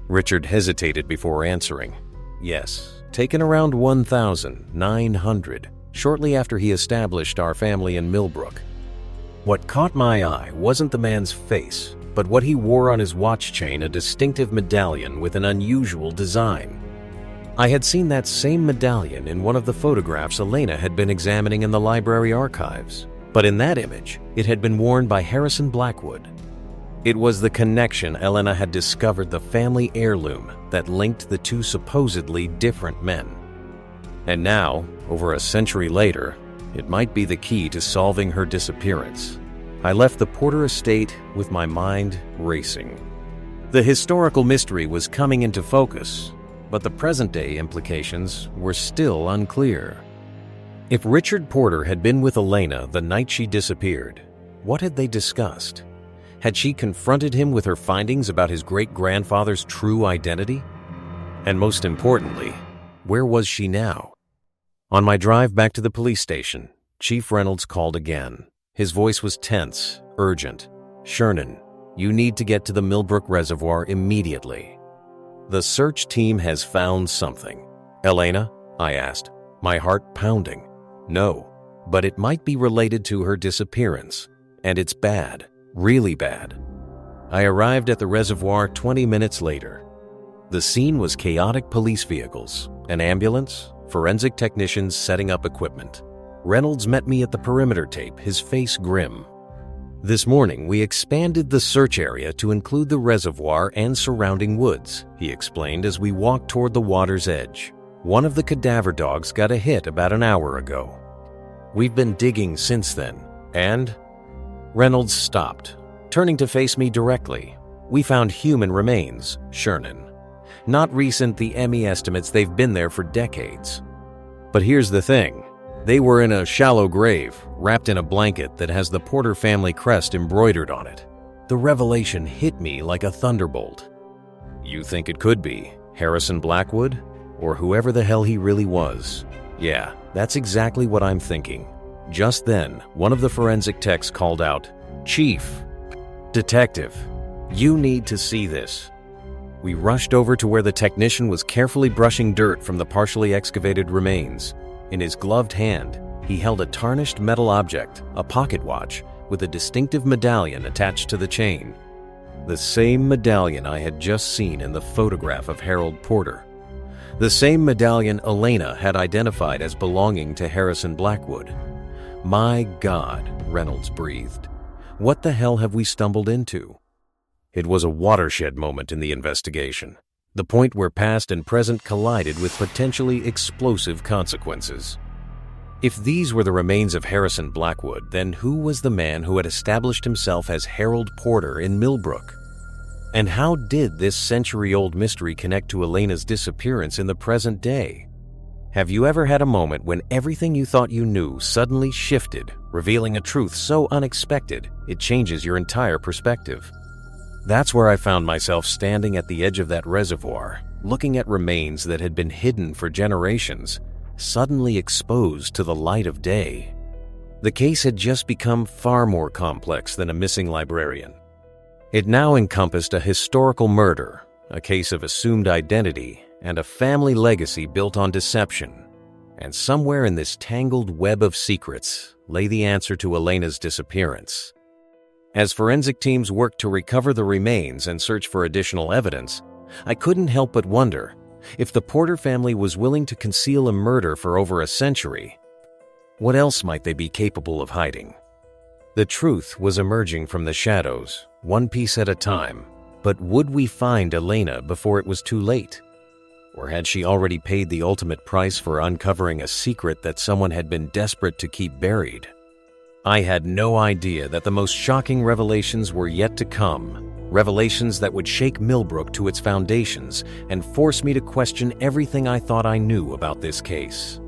Richard hesitated before answering. Yes, taken around 1900, shortly after he established our family in Millbrook. What caught my eye wasn't the man's face, but what he wore on his watch chain, a distinctive medallion with an unusual design. I had seen that same medallion in one of the photographs Elena had been examining in the library archives, but in that image, it had been worn by Harrison Blackwood. It was the connection Elena had discovered the family heirloom that linked the two supposedly different men. And now, over a century later, it might be the key to solving her disappearance. I left the Porter estate with my mind racing. The historical mystery was coming into focus, but the present-day implications were still unclear. If Richard Porter had been with Elena the night she disappeared, what had they discussed? Had she confronted him with her findings about his great-grandfather's true identity? And most importantly, where was she now? On my drive back to the police station, Chief Reynolds called again. His voice was tense, urgent. Shernan, you need to get to the Millbrook Reservoir immediately. The search team has found something. Elena? I asked, my heart pounding. No, but it might be related to her disappearance, and it's bad, really bad. I arrived at the reservoir 20 minutes later. The scene was chaotic police vehicles, an ambulance, forensic technicians setting up equipment. Reynolds met me at the perimeter tape, his face grim. This morning, we expanded the search area to include the reservoir and surrounding woods, he explained as we walked toward the water's edge. One of the cadaver dogs got a hit about an hour ago. We've been digging since then, and... Reynolds stopped, turning to face me directly. We found human remains, Shernan. Not recent, the ME estimates they've been there for decades. But here's the thing. They were in a shallow grave, wrapped in a blanket that has the Porter family crest embroidered on it. The revelation hit me like a thunderbolt. You think it could be Harrison Blackwood? Or whoever the hell he really was? Yeah, that's exactly what I'm thinking. Just then, one of the forensic techs called out, "Chief! Detective! You need to see this." We rushed over to where the technician was carefully brushing dirt from the partially excavated remains. In his gloved hand, he held a tarnished metal object, a pocket watch, with a distinctive medallion attached to the chain. The same medallion I had just seen in the photograph of Harold Porter. The same medallion Elena had identified as belonging to Harrison Blackwood. My God, Reynolds breathed. What the hell have we stumbled into? It was a watershed moment in the investigation. The point where past and present collided with potentially explosive consequences. If these were the remains of Harrison Blackwood, then who was the man who had established himself as Harold Porter in Millbrook? And how did this century-old mystery connect to Elena's disappearance in the present day? Have you ever had a moment when everything you thought you knew suddenly shifted, revealing a truth so unexpected it changes your entire perspective? That's where I found myself standing at the edge of that reservoir, looking at remains that had been hidden for generations, suddenly exposed to the light of day. The case had just become far more complex than a missing librarian. It now encompassed a historical murder, a case of assumed identity, and a family legacy built on deception. And somewhere in this tangled web of secrets lay the answer to Elena's disappearance. As forensic teams worked to recover the remains and search for additional evidence, I couldn't help but wonder, if the Porter family was willing to conceal a murder for over a century, what else might they be capable of hiding? The truth was emerging from the shadows, one piece at a time. But would we find Elena before it was too late? Or had she already paid the ultimate price for uncovering a secret that someone had been desperate to keep buried? I had no idea that the most shocking revelations were yet to come, revelations that would shake Millbrook to its foundations and force me to question everything I thought I knew about this case.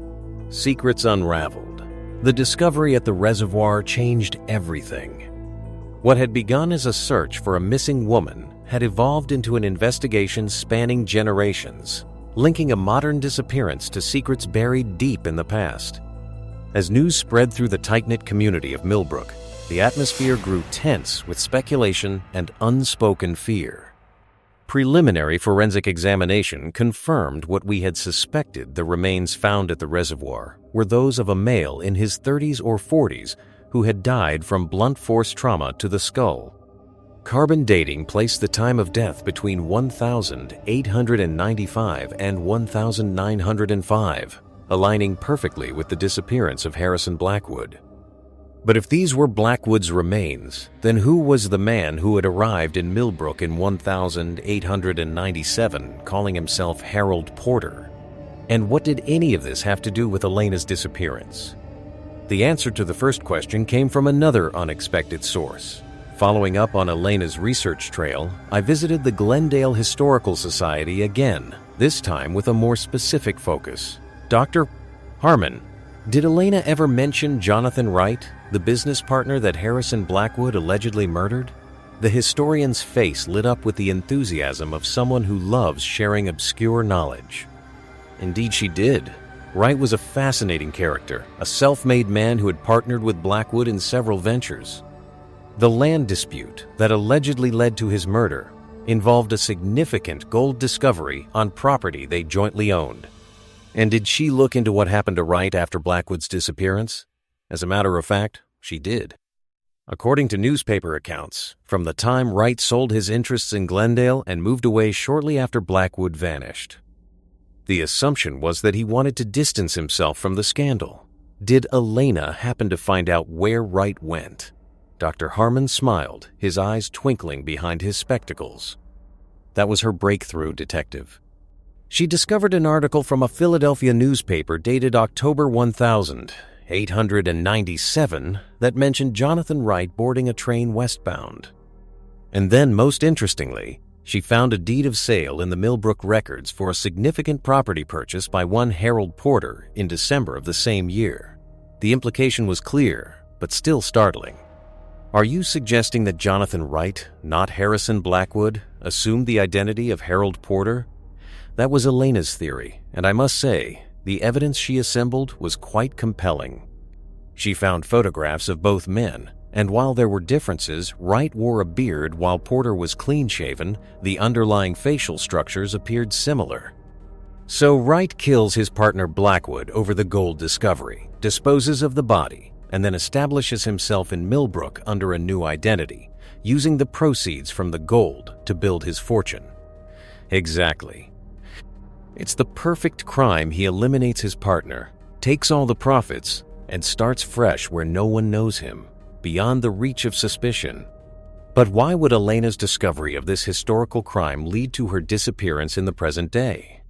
Secrets unraveled. The discovery at the reservoir changed everything. What had begun as a search for a missing woman had evolved into an investigation spanning generations, linking a modern disappearance to secrets buried deep in the past. As news spread through the tight-knit community of Millbrook, the atmosphere grew tense with speculation and unspoken fear. Preliminary forensic examination confirmed what we had suspected. The remains found at the reservoir were those of a male in his 30s or 40s who had died from blunt force trauma to the skull. Carbon dating placed the time of death between 1,895 and 1,905, aligning perfectly with the disappearance of Harrison Blackwood. But if these were Blackwood's remains, then who was the man who had arrived in Millbrook in 1897 calling himself Harold Porter? And what did any of this have to do with Elena's disappearance? The answer to the first question came from another unexpected source. Following up on Elena's research trail, I visited the Glendale Historical Society again, this time with a more specific focus. Dr. Harmon, did Elena ever mention Jonathan Wright, the business partner that Harrison Blackwood allegedly murdered? The historian's face lit up with the enthusiasm of someone who loves sharing obscure knowledge. Indeed, she did. Wright was a fascinating character, a self-made man who had partnered with Blackwood in several ventures. The land dispute that allegedly led to his murder involved a significant gold discovery on property they jointly owned. And did she look into what happened to Wright after Blackwood's disappearance? As a matter of fact, she did. According to newspaper accounts, from the time Wright sold his interests in Glendale and moved away shortly after Blackwood vanished. The assumption was that he wanted to distance himself from the scandal. Did Elena happen to find out where Wright went? Dr. Harmon smiled, his eyes twinkling behind his spectacles. That was her breakthrough, Detective. She discovered an article from a Philadelphia newspaper dated October 1897 that mentioned Jonathan Wright boarding a train westbound. And then, most interestingly, she found a deed of sale in the Millbrook records for a significant property purchase by one Harold Porter in December of the same year. The implication was clear, but still startling. Are you suggesting that Jonathan Wright, not Harrison Blackwood, assumed the identity of Harold Porter? That was Elena's theory, and I must say, the evidence she assembled was quite compelling. She found photographs of both men, and while there were differences, Wright wore a beard while Porter was clean-shaven, the underlying facial structures appeared similar. So Wright kills his partner Blackwood over the gold discovery, disposes of the body, and then establishes himself in Millbrook under a new identity, using the proceeds from the gold to build his fortune. Exactly. It's the perfect crime. He eliminates his partner, takes all the profits, and starts fresh where no one knows him, beyond the reach of suspicion. But why would Elena's discovery of this historical crime lead to her disappearance in the present day?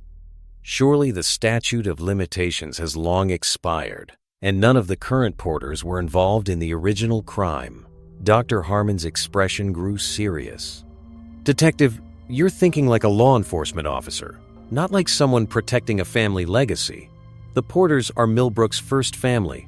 Surely the statute of limitations has long expired, and none of the current Porters were involved in the original crime. Dr. Harmon's expression grew serious. Detective, you're thinking like a law enforcement officer, not like someone protecting a family legacy. The Porters are Millbrook's first family.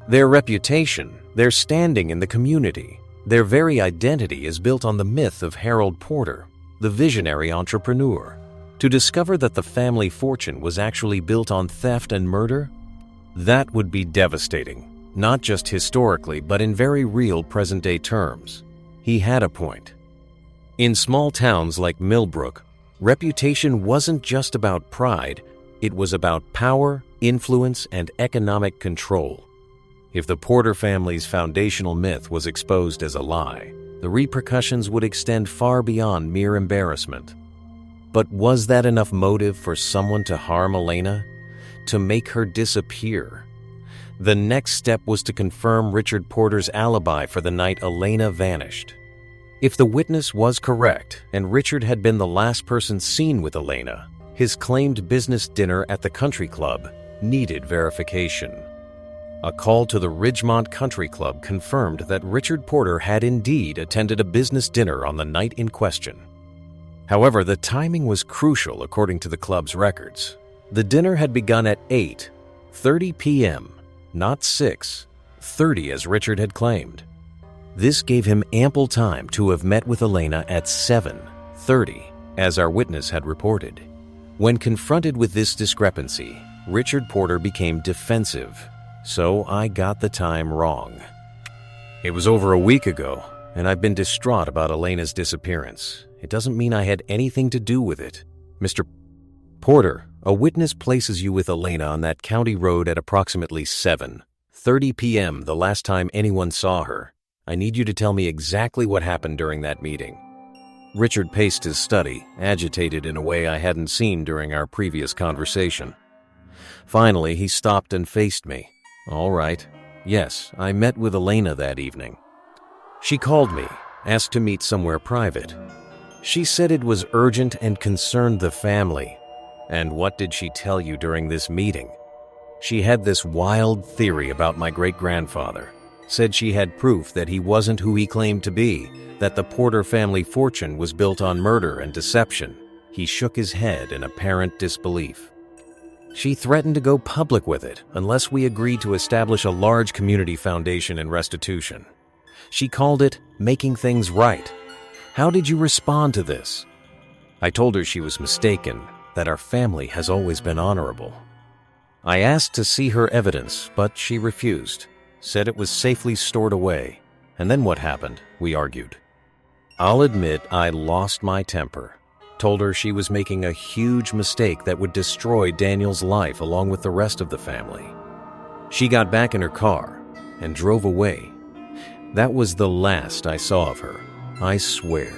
Their reputation, their standing in the community, their very identity is built on the myth of Harold Porter, the visionary entrepreneur. To discover that the family fortune was actually built on theft and murder? That would be devastating, not just historically, but in very real present-day terms. He had a point. In small towns like Millbrook, reputation wasn't just about pride, it was about power, influence, and economic control. If the Porter family's foundational myth was exposed as a lie, the repercussions would extend far beyond mere embarrassment. But was that enough motive for someone to harm Elena? To make her disappear? The next step was to confirm Richard Porter's alibi for the night Elena vanished. If the witness was correct, and Richard had been the last person seen with Elena, his claimed business dinner at the country club needed verification. A call to the Ridgemont Country Club confirmed that Richard Porter had indeed attended a business dinner on the night in question. However, the timing was crucial according to the club's records. The dinner had begun at 8:30 p.m., not 6:30 as Richard had claimed. This gave him ample time to have met with Elena at 7:30, as our witness had reported. When confronted with this discrepancy, Richard Porter became defensive. So I got the time wrong. It was over a week ago, and I've been distraught about Elena's disappearance. It doesn't mean I had anything to do with it. Mr. Porter, a witness places you with Elena on that county road at approximately 7:30 p.m. the last time anyone saw her. I need you to tell me exactly what happened during that meeting. Richard paced his study, agitated in a way I hadn't seen during our previous conversation. Finally, he stopped and faced me. All right. Yes, I met with Elena that evening. She called me, asked to meet somewhere private. She said it was urgent and concerned the family. And what did she tell you during this meeting? She had this wild theory about my great-grandfather. Said she had proof that he wasn't who he claimed to be, that the Porter family fortune was built on murder and deception. He shook his head in apparent disbelief. She threatened to go public with it unless we agreed to establish a large community foundation and restitution. She called it making things right. How did you respond to this? I told her she was mistaken, that our family has always been honorable. I asked to see her evidence, but she refused, said it was safely stored away. And then what happened? We argued. I'll admit I lost my temper. told her she was making a huge mistake that would destroy Daniel's life along with the rest of the family. She got back in her car and drove away. That was the last I saw of her, I swear.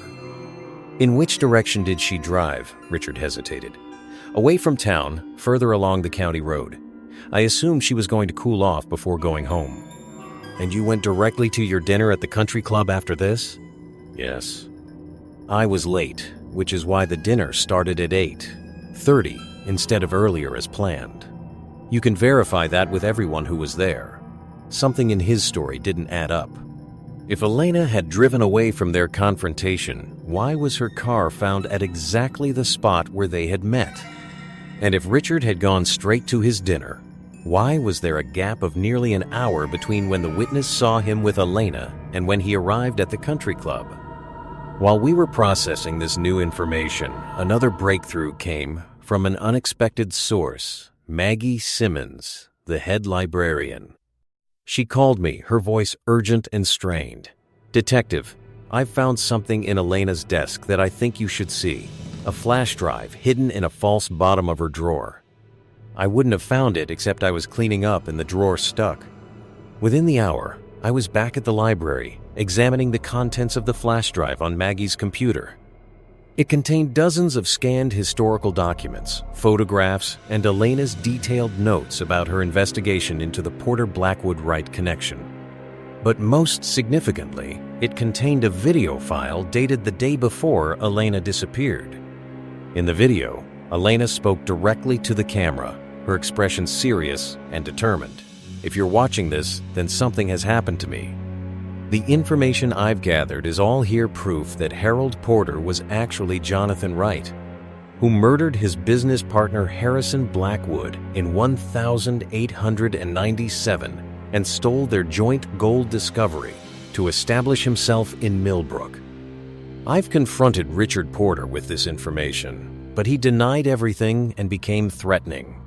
In which direction did she drive? Richard hesitated. Away from town, further along the county road. I assumed she was going to cool off before going home. And you went directly to your dinner at the country club after this? Yes. I was late, which is why the dinner started at 8:30 instead of earlier as planned. You can verify that with everyone who was there. Something in his story didn't add up. If Elena had driven away from their confrontation, why was her car found at exactly the spot where they had met? And if Richard had gone straight to his dinner, why was there a gap of nearly an hour between when the witness saw him with Elena and when he arrived at the country club? While we were processing this new information, another breakthrough came from an unexpected source, Maggie Simmons, the head librarian. She called me, her voice urgent and strained. "Detective, I've found something in Elena's desk that I think you should see. A flash drive hidden in a false bottom of her drawer. I wouldn't have found it except I was cleaning up and the drawer stuck." Within the hour, I was back at the library, examining the contents of the flash drive on Maggie's computer. It contained dozens of scanned historical documents, photographs, and Elena's detailed notes about her investigation into the Porter-Blackwood-Wright connection. But most significantly, it contained a video file dated the day before Elena disappeared. In the video, Elena spoke directly to the camera, her expression serious and determined. "If you're watching this, then something has happened to me. The information I've gathered is all here proof that Harold Porter was actually Jonathan Wright, who murdered his business partner Harrison Blackwood in 1897 and stole their joint gold discovery to establish himself in Millbrook. I've confronted Richard Porter with this information, but he denied everything and became threatening.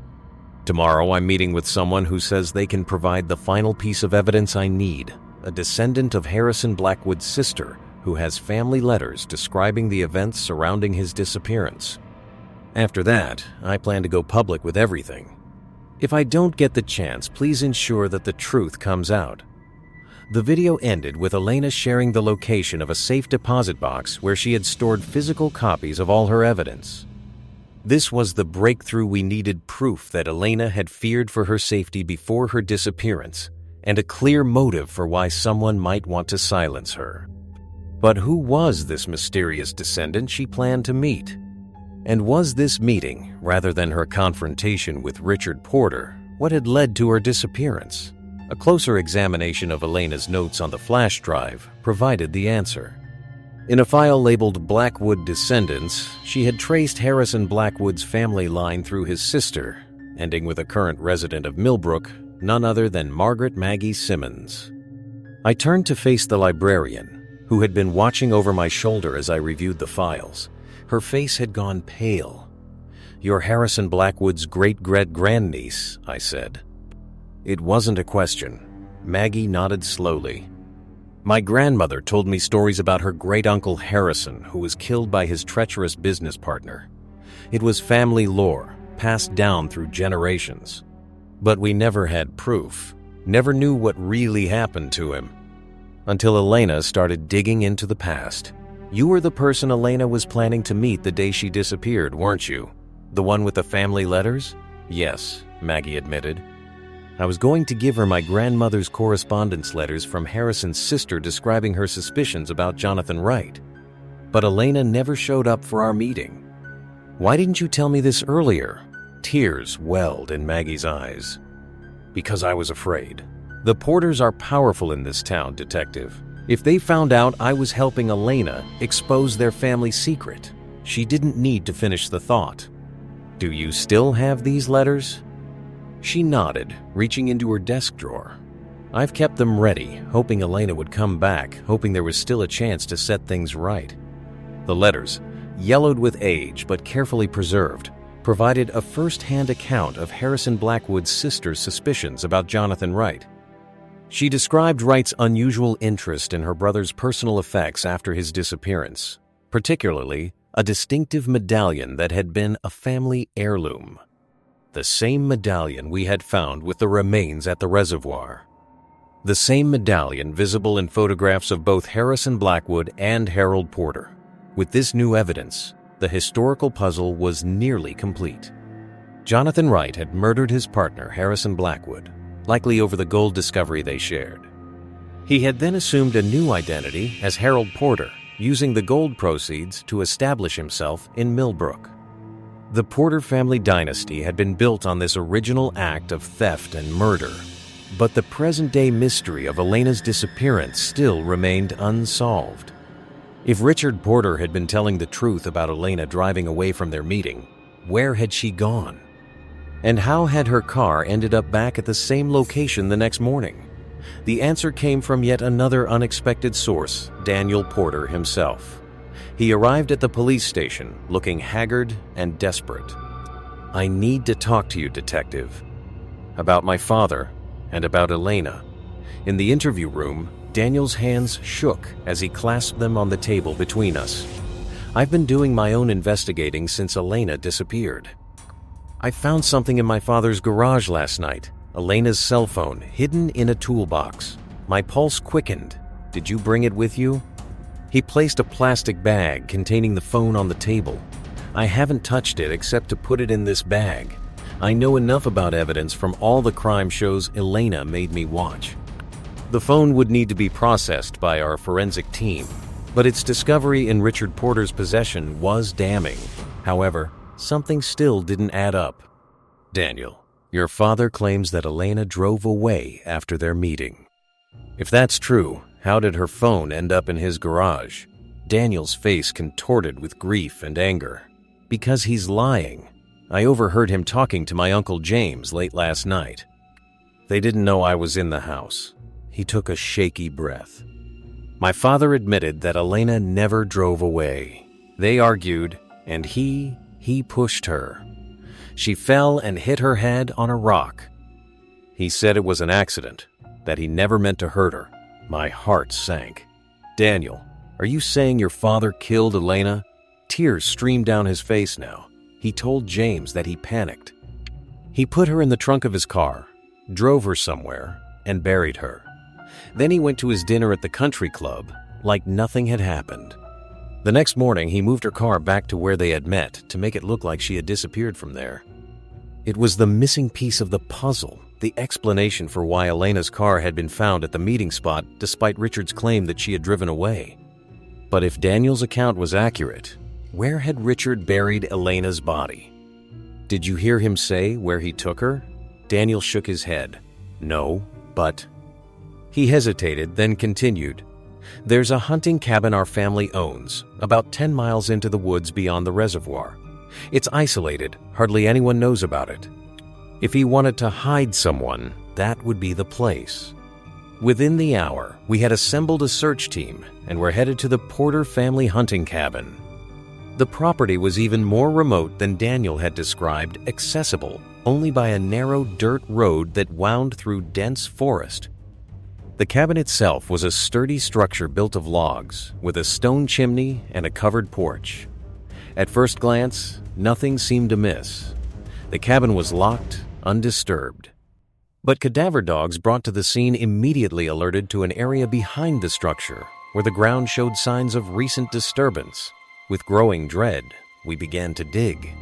Tomorrow I'm meeting with someone who says they can provide the final piece of evidence I need, a descendant of Harrison Blackwood's sister who has family letters describing the events surrounding his disappearance. After that, I plan to go public with everything. If I don't get the chance, please ensure that the truth comes out." The video ended with Elena sharing the location of a safe deposit box where she had stored physical copies of all her evidence. This was the breakthrough we needed, proof that Elena had feared for her safety before her disappearance, and a clear motive for why someone might want to silence her. But who was this mysterious descendant she planned to meet? And was this meeting, rather than her confrontation with Richard Porter, what had led to her disappearance? A closer examination of Elena's notes on the flash drive provided the answer. In a file labeled Blackwood Descendants, she had traced Harrison Blackwood's family line through his sister, ending with a current resident of Millbrook, none other than Margaret Maggie Simmons. I turned to face the librarian, who had been watching over my shoulder as I reviewed the files. Her face had gone pale. "You're Harrison Blackwood's great-great-grandniece," I said. It wasn't a question. Maggie nodded slowly. "My grandmother told me stories about her great-uncle Harrison, who was killed by his treacherous business partner. It was family lore, passed down through generations. But we never had proof, never knew what really happened to him. Until Elena started digging into the past. You were the person Elena was planning to meet the day she disappeared, weren't you? The one with the family letters?" "Yes," Maggie admitted. "I was going to give her my grandmother's correspondence letters from Harrison's sister describing her suspicions about Jonathan Wright. But Elena never showed up for our meeting. Why didn't you tell me this earlier?" Tears welled in Maggie's eyes. "Because I was afraid. The Porters are powerful in this town, Detective. If they found out I was helping Elena expose their family secret." She didn't need to finish the thought. "Do you still have these letters?" She nodded, reaching into her desk drawer. "I've kept them ready, hoping Elena would come back, hoping there was still a chance to set things right." The letters, yellowed with age but carefully preserved, provided a first-hand account of Harrison Blackwood's sister's suspicions about Jonathan Wright. She described Wright's unusual interest in her brother's personal effects after his disappearance, particularly a distinctive medallion that had been a family heirloom. The same medallion we had found with the remains at the reservoir. The same medallion visible in photographs of both Harrison Blackwood and Harold Porter. With this new evidence, the historical puzzle was nearly complete. Jonathan Wright had murdered his partner, Harrison Blackwood, likely over the gold discovery they shared. He had then assumed a new identity as Harold Porter, using the gold proceeds to establish himself in Millbrook. The Porter family dynasty had been built on this original act of theft and murder, but the present-day mystery of Elena's disappearance still remained unsolved. If Richard Porter had been telling the truth about Elena driving away from their meeting, where had she gone? And how had her car ended up back at the same location the next morning? The answer came from yet another unexpected source, Daniel Porter himself. He arrived at the police station looking haggard and desperate. "I need to talk to you, detective. About my father and about Elena." In the interview room, Daniel's hands shook as he clasped them on the table between us. "I've been doing my own investigating since Elena disappeared. I found something in my father's garage last night, Elena's cell phone, hidden in a toolbox. My pulse quickened. Did you bring it with you?" He placed a plastic bag containing the phone on the table. "I haven't touched it except to put it in this bag. I know enough about evidence from all the crime shows Elena made me watch." The phone would need to be processed by our forensic team, but its discovery in Richard Porter's possession was damning. However, something still didn't add up. "Daniel, your father claims that Elena drove away after their meeting. If that's true, how did her phone end up in his garage?" Daniel's face contorted with grief and anger. "Because he's lying. I overheard him talking to my Uncle James late last night. They didn't know I was in the house." He took a shaky breath. "My father admitted that Elena never drove away. They argued, and he pushed her. She fell and hit her head on a rock. He said it was an accident, that he never meant to hurt her." My heart sank. "Daniel, are you saying your father killed Elena?" Tears streamed down his face now. He told James that he panicked. He put her in the trunk of his car, drove her somewhere, and buried her. Then he went to his dinner at the country club like nothing had happened. The next morning, he moved her car back to where they had met to make it look like she had disappeared from there. It was the missing piece of the puzzle, the explanation for why Elena's car had been found at the meeting spot despite Richard's claim that she had driven away. But if Daniel's account was accurate, where had Richard buried Elena's body? Did you hear him say where he took her? Daniel shook his head. "No, but..." He hesitated, then continued. "There's a hunting cabin our family owns, about 10 miles into the woods beyond the reservoir. It's isolated, hardly anyone knows about it. If he wanted to hide someone, that would be the place." Within the hour, we had assembled a search team and were headed to the Porter family hunting cabin. The property was even more remote than Daniel had described, accessible only by a narrow dirt road that wound through dense forest. The cabin itself was a sturdy structure built of logs, with a stone chimney and a covered porch. At first glance, nothing seemed amiss. The cabin was locked, undisturbed. But cadaver dogs brought to the scene immediately alerted to an area behind the structure where the ground showed signs of recent disturbance. With growing dread, we began to dig.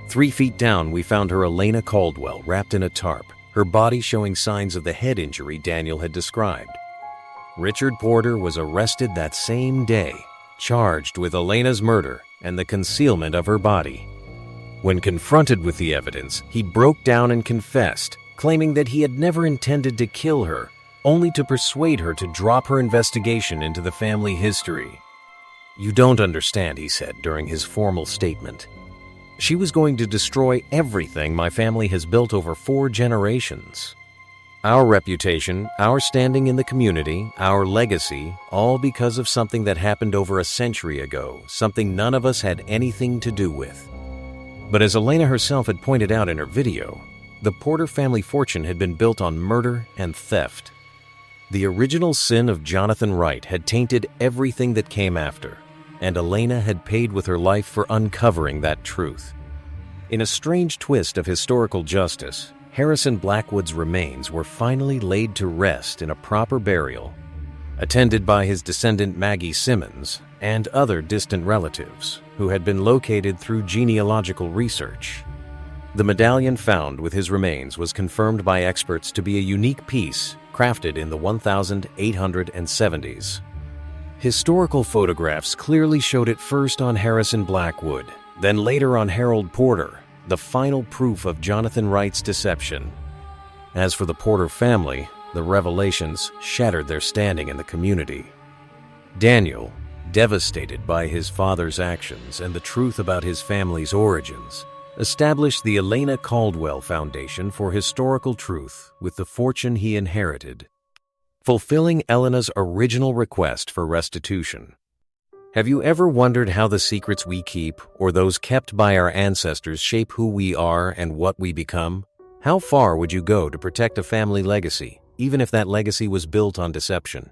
3 feet down, we found her Elena Caldwell wrapped in a tarp, her body showing signs of the head injury Daniel had described. Richard Porter was arrested that same day, charged with Elena's murder and the concealment of her body. When confronted with the evidence, he broke down and confessed, claiming that he had never intended to kill her, only to persuade her to drop her investigation into the family history. "You don't understand," he said during his formal statement. "She was going to destroy everything my family has built over 4 generations. Our reputation, our standing in the community, our legacy, all because of something that happened over a century ago, something none of us had anything to do with." But as Elena herself had pointed out in her video, the Porter family fortune had been built on murder and theft. The original sin of Jonathan Wright had tainted everything that came after. and Elena had paid with her life for uncovering that truth. In a strange twist of historical justice, Harrison Blackwood's remains were finally laid to rest in a proper burial, attended by his descendant Maggie Simmons and other distant relatives who had been located through genealogical research. The medallion found with his remains was confirmed by experts to be a unique piece crafted in the 1870s. Historical photographs clearly showed it first on Harrison Blackwood, then later on Harold Porter, the final proof of Jonathan Wright's deception. As for the Porter family, the revelations shattered their standing in the community. Daniel, devastated by his father's actions and the truth about his family's origins, established the Elena Caldwell Foundation for Historical Truth with the fortune he inherited, fulfilling Elena's original request for restitution. Have you ever wondered how the secrets we keep or those kept by our ancestors shape who we are and what we become? How far would you go to protect a family legacy, even if that legacy was built on deception?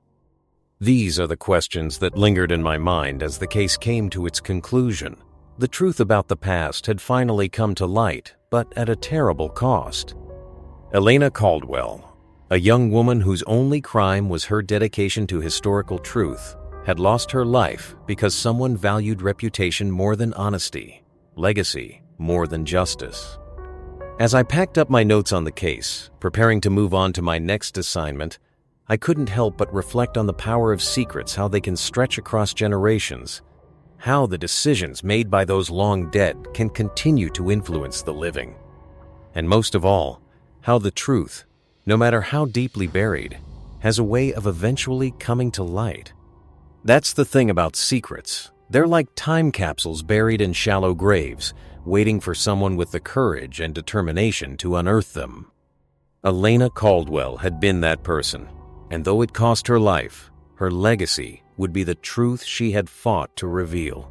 These are the questions that lingered in my mind as the case came to its conclusion. The truth about the past had finally come to light, but at a terrible cost. Elena Caldwell, a young woman whose only crime was her dedication to historical truth, had lost her life because someone valued reputation more than honesty, legacy more than justice. As I packed up my notes on the case, preparing to move on to my next assignment, I couldn't help but reflect on the power of secrets, how they can stretch across generations, how the decisions made by those long dead can continue to influence the living, and most of all, how the truth, no matter how deeply buried, has a way of eventually coming to light. That's the thing about secrets. They're like time capsules buried in shallow graves, waiting for someone with the courage and determination to unearth them. Elena Caldwell had been that person, and though it cost her life, her legacy would be the truth she had fought to reveal.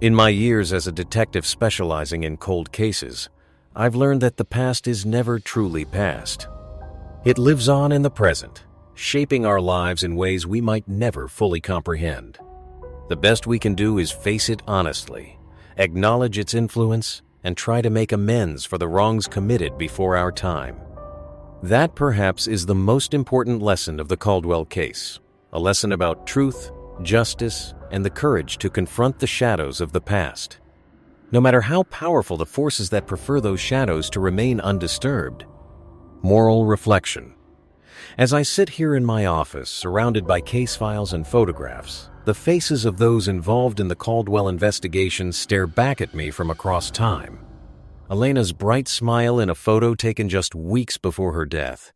In my years as a detective specializing in cold cases, I've learned that the past is never truly past. It lives on in the present, shaping our lives in ways we might never fully comprehend. The best we can do is face it honestly, acknowledge its influence, and try to make amends for the wrongs committed before our time. That perhaps is the most important lesson of the Caldwell case, a lesson about truth, justice, and the courage to confront the shadows of the past. No matter how powerful the forces that prefer those shadows to remain undisturbed. Moral reflection. As I sit here in my office, surrounded by case files and photographs, the faces of those involved in the Caldwell investigation stare back at me from across time. Elena's bright smile in a photo taken just weeks before her death.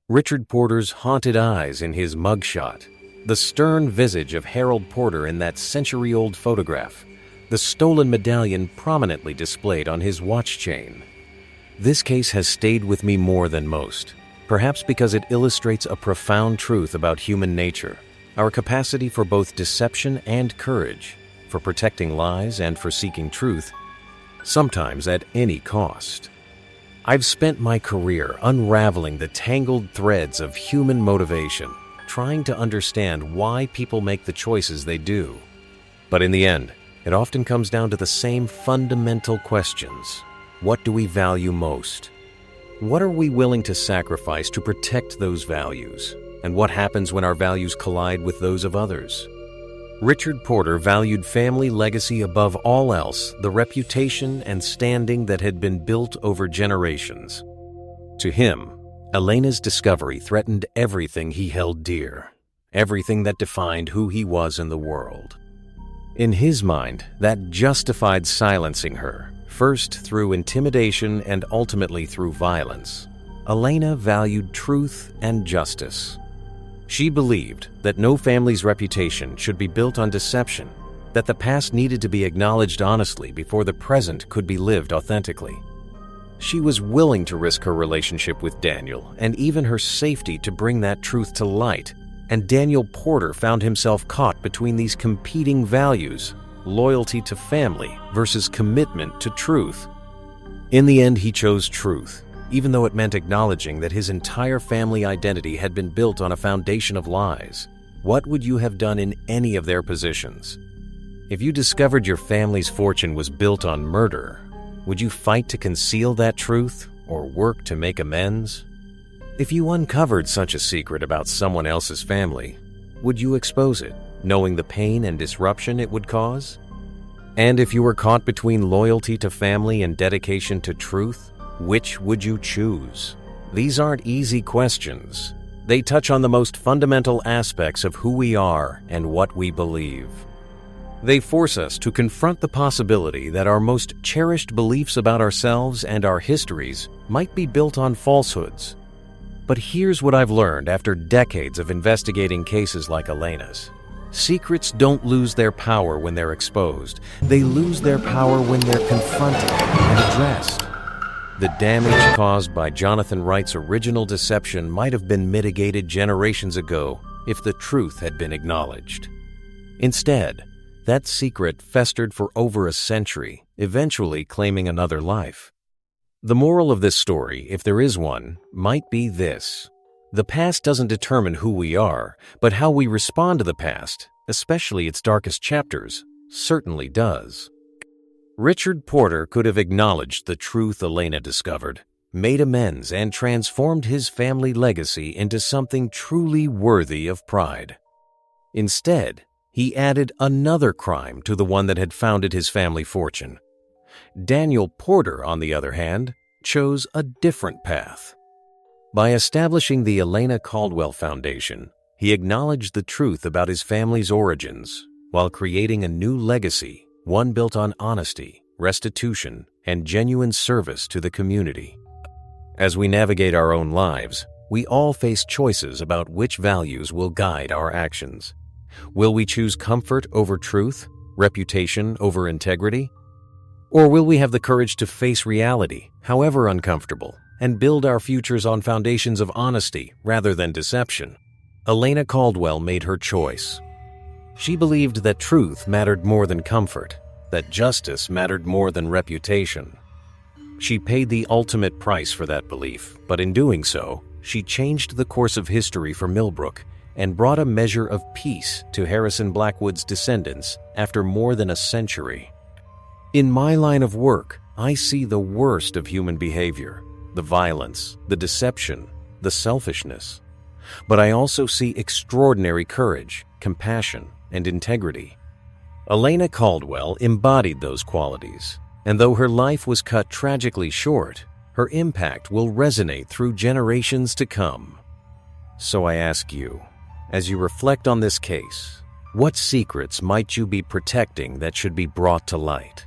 Richard Porter's haunted eyes in his mugshot. The stern visage of Harold Porter in that century-old photograph. The stolen medallion prominently displayed on his watch chain. This case has stayed with me more than most, perhaps because it illustrates a profound truth about human nature, our capacity for both deception and courage, for protecting lies and for seeking truth, sometimes at any cost. I've spent my career unraveling the tangled threads of human motivation, trying to understand why people make the choices they do. But in the end, it often comes down to the same fundamental questions. What do we value most? What are we willing to sacrifice to protect those values? And what happens when our values collide with those of others? Richard Porter valued family legacy above all else, the reputation and standing that had been built over generations. To him, Elena's discovery threatened everything he held dear, everything that defined who he was in the world. In his mind, that justified silencing her, first through intimidation and ultimately through violence. Elena valued truth and justice. She believed that no family's reputation should be built on deception, that the past needed to be acknowledged honestly before the present could be lived authentically. She was willing to risk her relationship with Daniel and even her safety to bring that truth to light, and Daniel Porter found himself caught between these competing values, loyalty to family versus commitment to truth. In the end, he chose truth, even though it meant acknowledging that his entire family identity had been built on a foundation of lies. What would you have done in any of their positions? If you discovered your family's fortune was built on murder, would you fight to conceal that truth or work to make amends? If you uncovered such a secret about someone else's family, would you expose it, knowing the pain and disruption it would cause? And if you were caught between loyalty to family and dedication to truth, which would you choose? These aren't easy questions. They touch on the most fundamental aspects of who we are and what we believe. They force us to confront the possibility that our most cherished beliefs about ourselves and our histories might be built on falsehoods. But here's what I've learned after decades of investigating cases like Elena's. Secrets don't lose their power when they're exposed. They lose their power when they're confronted and addressed. The damage caused by Jonathan Wright's original deception might have been mitigated generations ago if the truth had been acknowledged. Instead, that secret festered for over a century, eventually claiming another life. The moral of this story, if there is one, might be this. The past doesn't determine who we are, but how we respond to the past, especially its darkest chapters, certainly does. Richard Porter could have acknowledged the truth Elena discovered, made amends, and transformed his family legacy into something truly worthy of pride. Instead, he added another crime to the one that had founded his family fortune. Daniel Porter, on the other hand, chose a different path. By establishing the Elena Caldwell Foundation, he acknowledged the truth about his family's origins while creating a new legacy, one built on honesty, restitution, and genuine service to the community. As we navigate our own lives, we all face choices about which values will guide our actions. Will we choose comfort over truth, reputation over integrity? Or will we have the courage to face reality, however uncomfortable, and build our futures on foundations of honesty rather than deception? Elena Caldwell made her choice. She believed that truth mattered more than comfort, that justice mattered more than reputation. She paid the ultimate price for that belief, but in doing so, she changed the course of history for Millbrook and brought a measure of peace to Harrison Blackwood's descendants after more than a century. In my line of work, I see the worst of human behavior, the violence, the deception, the selfishness. But I also see extraordinary courage, compassion, and integrity. Elena Caldwell embodied those qualities, and though her life was cut tragically short, her impact will resonate through generations to come. So I ask you, as you reflect on this case, what secrets might you be protecting that should be brought to light?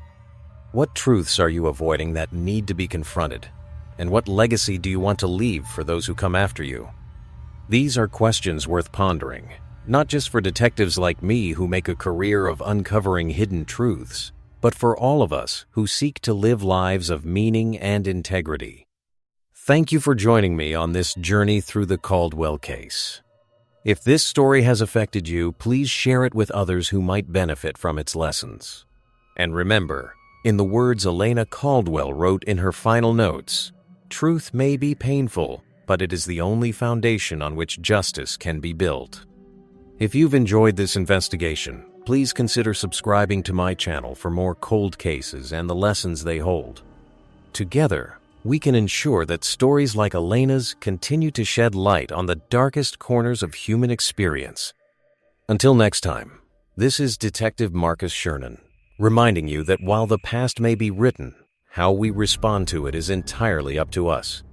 What truths are you avoiding that need to be confronted? And what legacy do you want to leave for those who come after you? These are questions worth pondering, not just for detectives like me who make a career of uncovering hidden truths, but for all of us who seek to live lives of meaning and integrity. Thank you for joining me on this journey through the Caldwell case. If this story has affected you, please share it with others who might benefit from its lessons. And remember, in the words Elena Caldwell wrote in her final notes, truth may be painful, but it is the only foundation on which justice can be built. If you've enjoyed this investigation, please consider subscribing to my channel for more cold cases and the lessons they hold. Together, we can ensure that stories like Elena's continue to shed light on the darkest corners of human experience. Until next time, this is Detective Marcus Shernan, reminding you that while the past may be written, how we respond to it is entirely up to us.